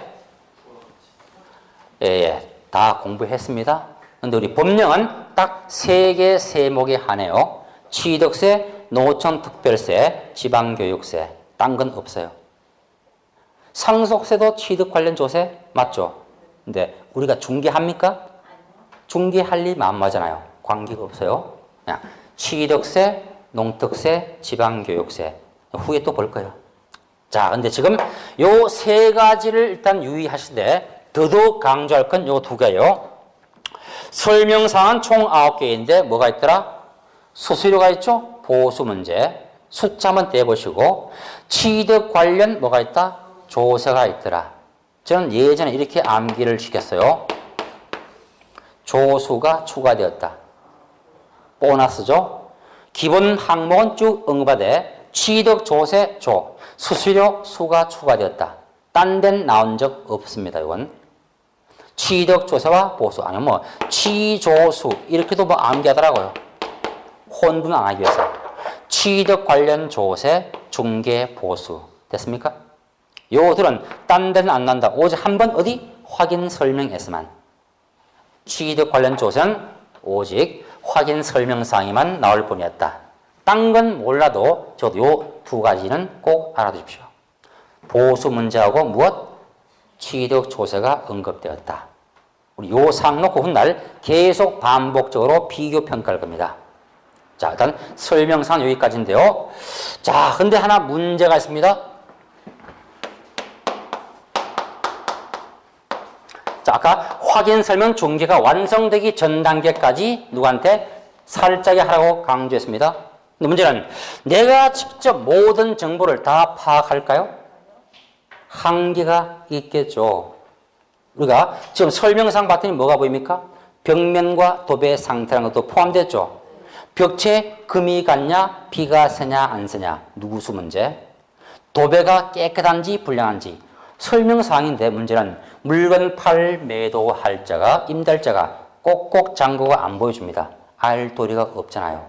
다 공부했습니다. 근데 우리 법령은 딱 3개 세목에 한해요. 취득세, 노천특별세, 지방교육세. 딴 건 없어요. 상속세도 취득 관련 조세 맞죠? 근데 우리가 중개합니까? 중개할 일 마음하잖아요. 관계가 없어요. 그냥 취득세, 농특세, 지방교육세. 후에 또 볼 거예요. 자, 근데 지금 요 3가지를 일단 유의하시되 더더욱 강조할 건 요 2개예요. 설명사항은 총 9개인데 뭐가 있더라? 수수료가 있죠? 보수 문제. 숫자 한번 떼보시고 취득 관련 뭐가 있다? 조세가 있더라. 저는 예전에 이렇게 암기를 시켰어요. 조수가 추가되었다. 보너스죠? 기본 항목은 쭉 응급하되 취득 조세 조, 수수료 수가 추가되었다. 딴 데는 나온 적 없습니다. 이건 취득 조세와 보수 아니면 뭐 취조수 이렇게도 뭐 암기하더라고요. 혼분 안 하기 위해서 취득 관련 조세, 중개, 보수 됐습니까? 요들은 딴 데는 안 난다. 오직 한 번 어디? 확인 설명에서만. 취득 관련 조세는 오직 확인 설명사항에만 나올 뿐이었다. 딴 건 몰라도 저도 요 2가지는 꼭 알아두십시오. 보수 문제하고 무엇? 취득 조세가 언급되었다. 우리 요 사항 놓고 훗날 계속 반복적으로 비교 평가할 겁니다. 자, 일단 설명사항 여기까지인데요. 자, 근데 하나 문제가 있습니다. 자, 아까 확인 설명 중개가 완성되기 전 단계까지 누구한테 살짝이 하라고 강조했습니다. 근데 문제는 내가 직접 모든 정보를 다 파악할까요? 한계가 있겠죠. 우리가 지금 설명상 봤더니 뭐가 보입니까? 벽면과 도배 상태라는 것도 포함됐죠. 벽체에 금이 갔냐, 비가 새냐, 안 새냐, 누구수 문제. 도배가 깨끗한지 불량한지. 설명사항인데 문제는 물건 팔 매도할 자가, 임달자가 꼭꼭 잔고가 안 보여줍니다. 알 도리가 없잖아요.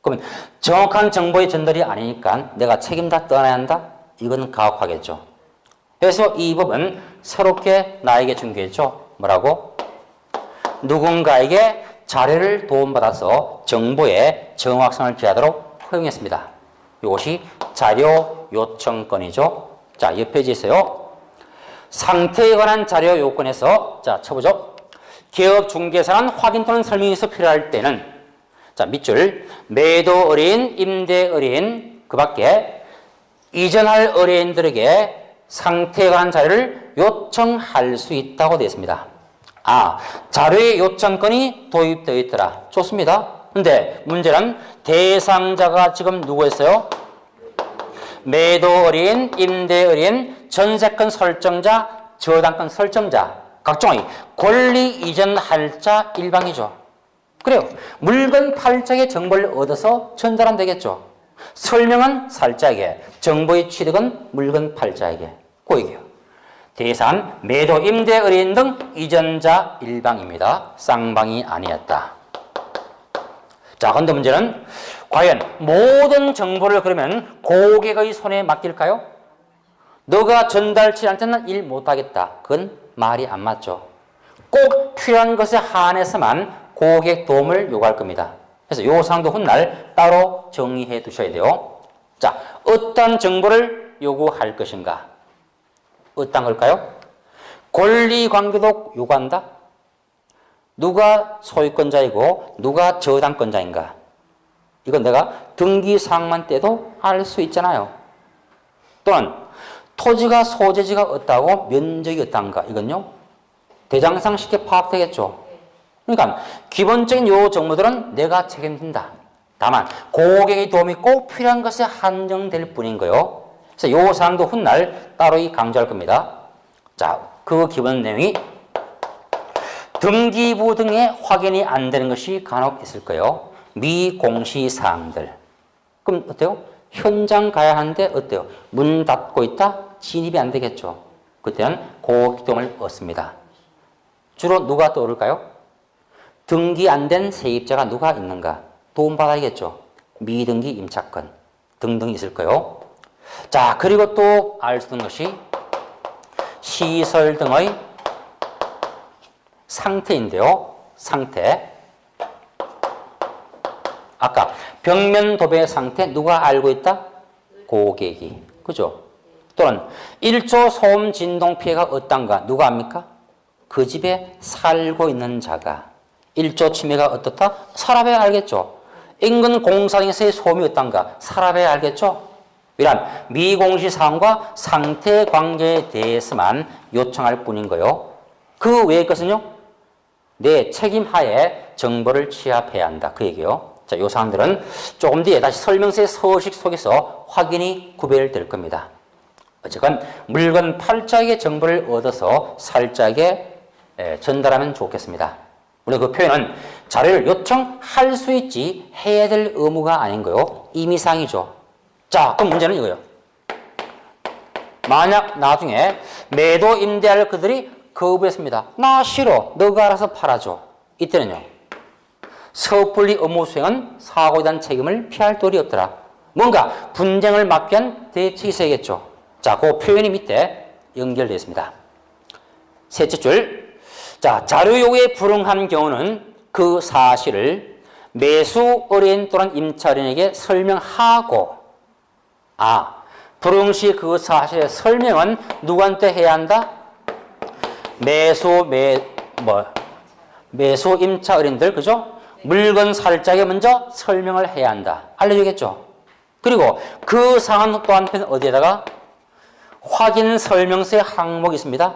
그러면 정확한 정보의 전달이 아니니까 내가 책임 다 떠나야 한다? 이건 가혹하겠죠. 그래서 이 법은 새롭게 나에게 준 게 있죠. 뭐라고? 누군가에게 자료를 도움받아서 정보의 정확성을 기하도록 허용했습니다. 이것이 자료 요청권이죠. 자, 옆 페이지에 있어요. 상태에 관한 자료 요건에서 자, 쳐보죠. 기업 중개사는 확인 또는 설명이 있어 필요할 때는 자, 밑줄 매도 의뢰인, 임대 의뢰인 그 밖에 이전할 의뢰인들에게 상태에 관한 자료를 요청할 수 있다고 되어 있습니다. 아, 자료의 요청권이 도입되어 있더라. 좋습니다. 근데 문제는 대상자가 지금 누구였어요? 매도 의뢰인, 임대 의뢰인, 전세권 설정자, 저당권 설정자 각종의 권리 이전할 자 일방이죠. 그래요. 물건 팔자의 정보를 얻어서 전달하면 되겠죠. 설명은 살자에게, 정보의 취득은 물건 팔자에게. 그 얘기예요. 대상, 매도, 임대, 의뢰인 등 이전자 일방입니다. 쌍방이 아니었다. 자, 근데 문제는 과연 모든 정보를 그러면 고객의 손에 맡길까요? 너가 전달치 않을 때는 일 못하겠다. 그건 말이 안 맞죠. 꼭 필요한 것에 한해서만 고객 도움을 요구할 겁니다. 그래서 요 사항도 훗날 따로 정리해 두셔야 돼요. 자, 어떤 정보를 요구할 것인가? 어떤 걸까요? 권리관계도 요구한다? 누가 소유권자이고 누가 저당권자인가? 이건 내가 등기사항만 떼도 알 수 있잖아요. 또는 토지가 소재지가 어떠하고 면적이 어떠한가? 이건요. 대장상 쉽게 파악되겠죠. 그러니까 기본적인 요 정보들은 내가 책임진다. 다만 고객의 도움이 꼭 필요한 것에 한정될 뿐인 거예요. 그래서 요 사항도 훗날 따로 강조할 겁니다. 자, 그 기본 내용이 등기부 등에 확인이 안 되는 것이 간혹 있을 거예요. 미공시 사항들. 그럼 어때요? 현장 가야 하는데 어때요? 문 닫고 있다? 진입이 안 되겠죠. 그때는 고객 도움을 얻습니다. 주로 누가 떠오를까요? 등기 안 된 세입자가 누가 있는가? 도움받아야겠죠. 미등기 임차권 등등 있을 거요. 자, 그리고 또 알 수 있는 것이 시설 등의 상태인데요. 상태. 아까 벽면 도배 상태 누가 알고 있다? 고객이. 그죠? 또는 1초 소음 진동 피해가 어떤가 누가 압니까? 그 집에 살고 있는 자가. 1조 침해가 어떻다? 살아봐야 알겠죠. 인근 공사장에서의 소음이 어떤가? 살아봐야 알겠죠. 이란 미공시사항과 상태 관계에 대해서만 요청할 뿐인 거요. 그 외의 것은요, 내 책임 하에 정보를 취합해야 한다. 그 얘기요. 자, 요 사항들은 조금 뒤에 다시 설명서의 서식 속에서 확인이 구별될 겁니다. 어쨌건 물건 팔자에게 정보를 얻어서 살짝에 전달하면 좋겠습니다. 물론 그 표현은 자료를 요청할 수 있지 해야 될 의무가 아닌 거요. 임의사항이죠. 자, 그럼 문제는 이거예요. 만약 나중에 매도 임대할 그들이 거부했습니다. 나 싫어. 너가 알아서 팔아줘. 이때는요. 섣불리 업무 수행은 사고에 대한 책임을 피할 도리 없더라. 뭔가 분쟁을 막기 위한 대책이 있어야겠죠. 자, 그 표현이 밑에 연결되어 있습니다. 셋째 줄. 자, 자료 요구에 불응한 경우는 그 사실을 매수 의뢰인 또는 임차인에게 설명하고, 불응 시 그 사실의 설명은 누구한테 해야 한다? 매수 임차 의뢰인들, 그죠? 물건 살짝에 먼저 설명을 해야 한다. 알려주겠죠? 그리고 그 사항은 또 한편 어디에다가 확인 설명서의 항목이 있습니다.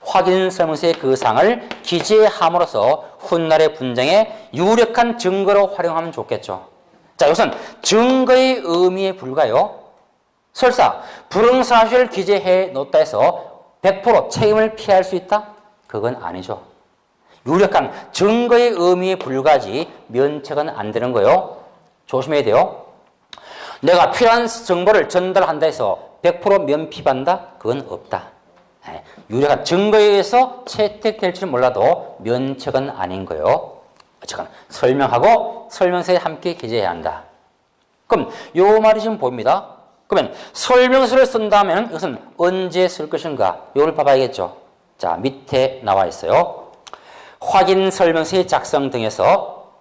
확인 설명서의 그 사항을 기재함으로써 훗날의 분쟁에 유력한 증거로 활용하면 좋겠죠. 자, 우선 증거의 의미에 불과요. 설사 불응사실을 기재해 놓다 해서 100% 책임을 피할 수 있다? 그건 아니죠. 유력한 증거의 의미에 불과하지 면책은 안 되는 거요. 조심해야 돼요. 내가 필요한 정보를 전달한다 해서 100% 면피받는다? 그건 없다. 유력한 증거에 의해서 채택될지 몰라도 면책은 아닌 거요. 어쨌건 설명하고 설명서에 함께 기재해야 한다. 그럼 요 말이 지금 보입니다. 그러면 설명서를 쓴다면 이것은 언제 쓸 것인가? 이걸 봐봐야겠죠. 자, 밑에 나와 있어요. 확인 설명서의 작성 등에서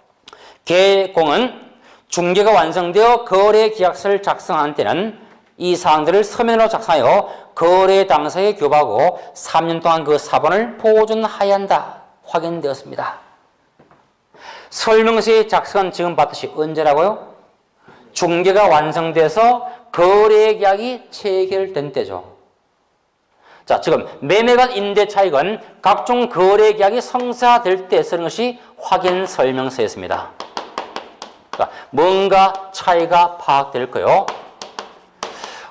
개공은 중개가 완성되어 거래 계약서를 작성한 때는 이 사항들을 서면으로 작성하여 거래 당사에 교부하고 3년 동안 그 사본을 보존하여야 한다. 확인되었습니다. 설명서의 작성은 지금 봤듯이 언제라고요? 중개가 완성돼서 거래 계약이 체결된 때죠. 자, 지금 매매간 임대차익은 각종 거래 계약이 성사될 때 쓰는 것이 확인 설명서였습니다. 그러니까 뭔가 차이가 파악될 거요.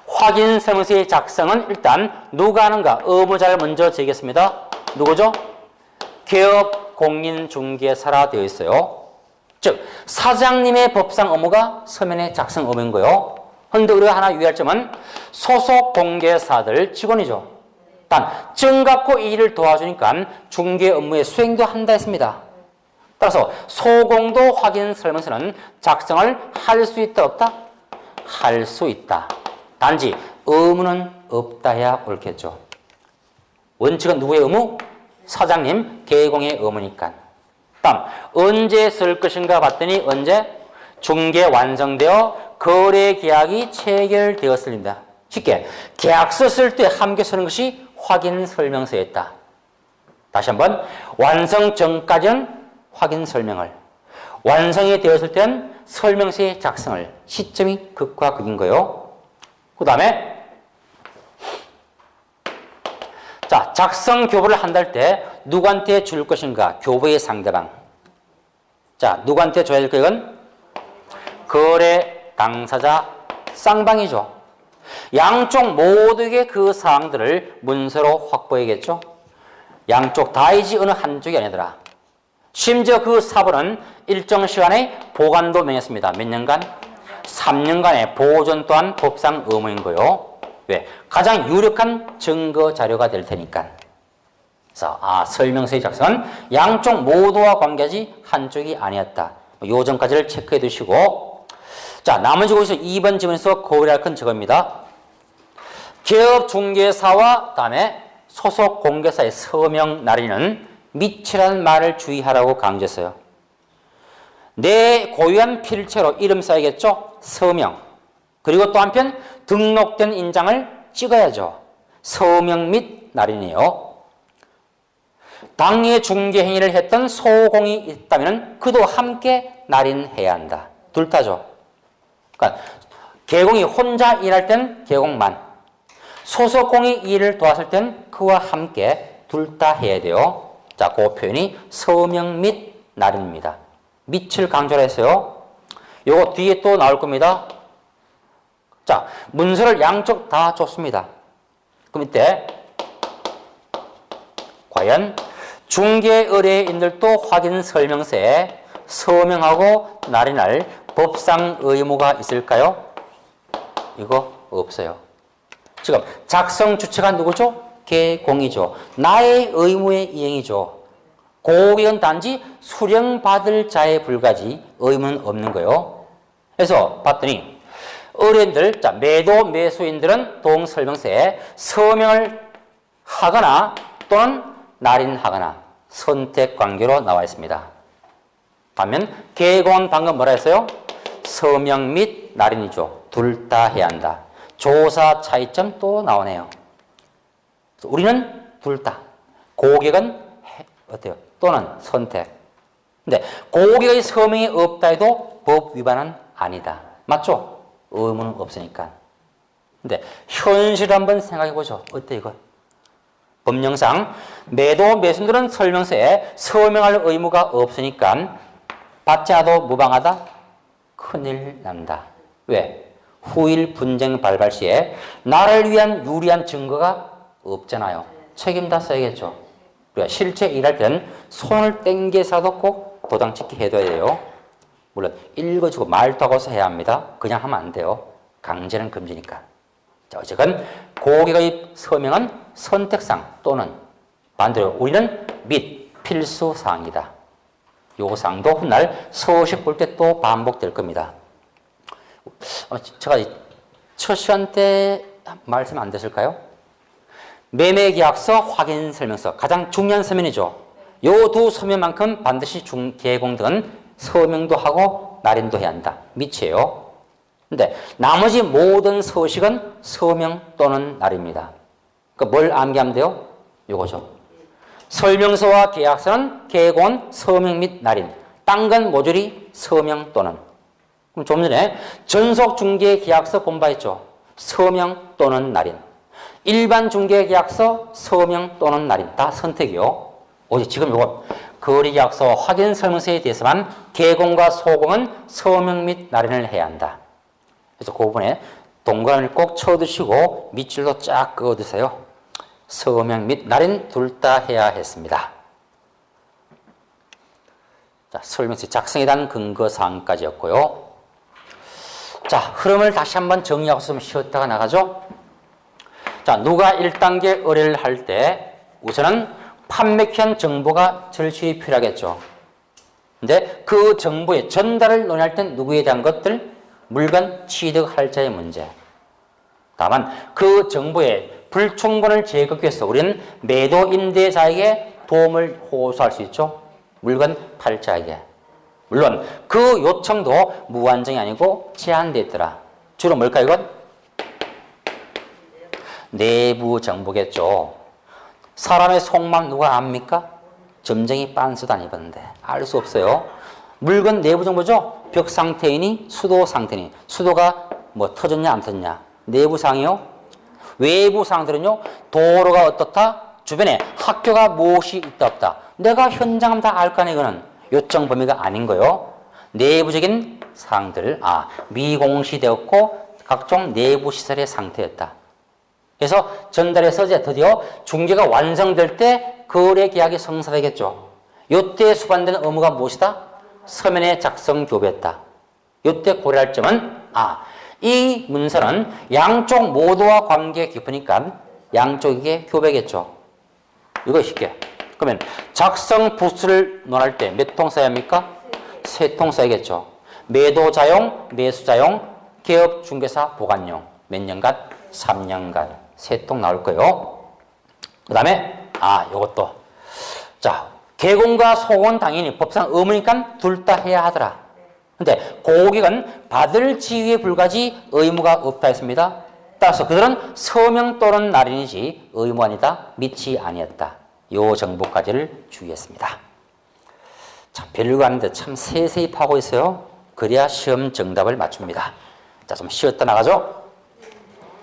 확인 설명서의 작성은 일단 누가 하는가? 의무자를 먼저 제기했습니다. 누구죠? 개업 공인중개사라 되어 있어요. 즉 사장님의 법상 업무가 서면의 작성 업무인 거요. 그런데 우리가 하나 유의할 점은 소속 공개사들 직원이죠. 단 증갖고 이 일을 도와주니까 중개 업무의 수행도 한다 했습니다. 따라서 소공도 확인 설명서는 작성을 할 수 있다 없다? 할 수 있다. 단지 의무는 없다 해야 옳겠죠. 원칙은 누구의 의무? 사장님, 개공의 의무니까. 다음, 언제 쓸 것인가 봤더니 언제? 중개 완성되어 거래 계약이 체결되었습니다. 쉽게 계약서 쓸 때 함께 쓰는 것이 확인 설명서였다. 다시 한번 완성 전까지는 확인 설명을, 완성이 되었을 때는 설명서의 작성을, 시점이 극과 극인 거요. 그 다음에 자, 작성 교부를 한다 할 때 누구한테 줄 것인가? 교부의 상대방. 자, 누구한테 줘야 될 거 이건? 거래 당사자 쌍방이죠. 양쪽 모두에게 그 사항들을 문서로 확보해야겠죠. 양쪽 다이지 어느 한쪽이 아니더라. 심지어 그 사본은 일정 시간의 보관도 명했습니다. 몇 년간? 3년간의 보존 또한 법상 의무인 거요. 왜? 가장 유력한 증거 자료가 될 테니까. 그래서 설명서의 작성은 양쪽 모두와 관계하지 한쪽이 아니었다. 요 점까지를 체크해 두시고, 자, 나머지 거기서 2번 지문에서 고려할 건 저겁니다. 기업 중개사와 다음에 소속 공개사의 서명 날인은 밑이라는 말을 주의하라고 강조했어요. 내 고유한 필체로 이름 써야겠죠? 서명. 그리고 또 한편 등록된 인장을 찍어야죠. 서명 및 날인이에요. 당해 중개 행위를 했던 소공이 있다면 그도 함께 날인해야 한다. 둘 다죠. 그러니까 개공이 혼자 일할 땐 개공만, 소속공이 일을 도왔을 땐 그와 함께 둘 다 해야 돼요. 자, 그 표현이 서명 및 날인입니다. 밑을 강조를 했어요. 요거 뒤에 또 나올 겁니다. 자, 문서를 양쪽 다 줬습니다. 그럼 이때 과연 중개 의뢰인들도 확인 설명서에 서명하고 날인할 법상 의무가 있을까요? 이거 없어요. 지금 작성 주체가 누구죠? 개공이죠. 나의 의무의 이행이죠. 고객은 단지 수령받을 자에 불과하지 의무는 없는 거예요. 그래서 봤더니 의뢰인들, 자, 매도 매수인들은 동설명서에 서명을 하거나 또는 날인하거나 선택 관계로 나와 있습니다. 반면 개공은 방금 뭐라 했어요? 서명 및 날인이죠. 둘 다 해야 한다. 조사 차이점 또 나오네요. 우리는 둘 다. 고객은 어때요? 또는 선택. 근데 고객의 서명이 없다 해도 법 위반은 아니다. 맞죠? 의무는 없으니까. 근데 현실 한번 생각해 보죠. 어때 이거? 법령상 매도 매수인들은 설명서에 서명할 의무가 없으니까 받지 않아도 무방하다? 큰일 난다. 왜? 후일 분쟁 발발 시에 나를 위한 유리한 증거가 없잖아요. 책임 다 써야겠죠. 우리가 실제 일할 때는 손을 땡겨서도 꼭 도장 찍기 해둬야 돼요. 물론 읽어주고 말도 하고서 해야 합니다. 그냥 하면 안 돼요. 강제는 금지니까. 자, 어쨌든 고객의 서명은 선택상 또는 반대로 우리는 및 필수 사항이다. 요 사항도 훗날 서식 볼 때 또 반복될 겁니다. 제가 첫 시간 때 말씀 안 되실까요? 매매계약서 확인 설명서 가장 중요한 서면이죠. 요 두 서면만큼 반드시 개공 등은 서명도 하고 날인도 해야 한다. 밑이에요. 근데 나머지 모든 서식은 서명 또는 날입니다. 그러니까 뭘 암기하면 돼요? 요거죠. 설명서와 계약서는 개공은 서명 및 날인. 딴 건 모조리 서명 또는. 그럼 좀 전에 전속중개계약서 본바했죠. 서명 또는 날인. 일반 중개계약서 서명 또는 날인. 다 선택이요. 오직 지금 요거 거래계약서 확인 설명서에 대해서만 개공과 소공은 서명 및 날인을 해야 한다. 그래서 그 부분에 동그라미를 꼭 쳐두시고 밑줄도 쫙 그어두세요. 서명 및 날인 둘 다 해야 했습니다. 자, 설명서 작성에 대한 근거사항까지였고요. 자, 흐름을 다시 한번 정리하고 좀 쉬었다가 나가죠. 자, 누가 1단계 의뢰를 할 때 우선은 판매한 정보가 절실히 필요하겠죠. 근데 그 정보의 전달을 논의할 땐 누구에 대한 것들? 물건 취득할 자의 문제. 다만 그 정보의 불충분을 제거하기 위해서 우리는 매도 임대자에게 도움을 호소할 수 있죠. 물건 팔자에게. 물론 그 요청도 무한정이 아니고 제한되어 있더라. 주로 뭘까요, 이건? 내부 정보겠죠. 사람의 속마음 누가 압니까? 점쟁이 빤스도 안 입었는데 알 수 없어요. 물건 내부 정보죠. 벽 상태이니 수도 상태니 수도가 뭐 터졌냐 안 터졌냐 내부 상이요. 외부 상들은요. 도로가 어떻다? 주변에 학교가 무엇이 있다 없다. 내가 현장하면 다 알 거 아니에요. 이거는 요청 범위가 아닌 거요. 내부적인 사항들 미공시되었고 각종 내부 시설의 상태였다. 그래서 전달해서 이제 드디어 중개가 완성될 때 거래 계약이 성사되겠죠. 이때 수반되는 의무가 무엇이다? 서면의 작성 교배였다. 이때 고려할 점은 이 문서는 양쪽 모두와 관계 깊으니까 양쪽에게 교배겠죠. 이거 쉽게. 그러면 작성 부수를 논할 때 몇 통 써야 합니까? 3통 써야겠죠. 매도자용, 매수자용, 개업중개사 보관용 몇 년간? 3년간. 3통 나올 거예요. 그 다음에 요것도 자 개공과 소공은 당연히 법상 의무니까 둘 다 해야 하더라. 근데 고객은 받을 지위에 불과하지 의무가 없다 했습니다. 따라서 그들은 서명 또는 날인이지 의무 아니다, 미치 아니었다. 요 정보까지를 주의했습니다. 참 별거 아닌데 참 세세히 파고 있어요. 그래야 시험 정답을 맞춥니다. 자, 좀 쉬었다 나가죠.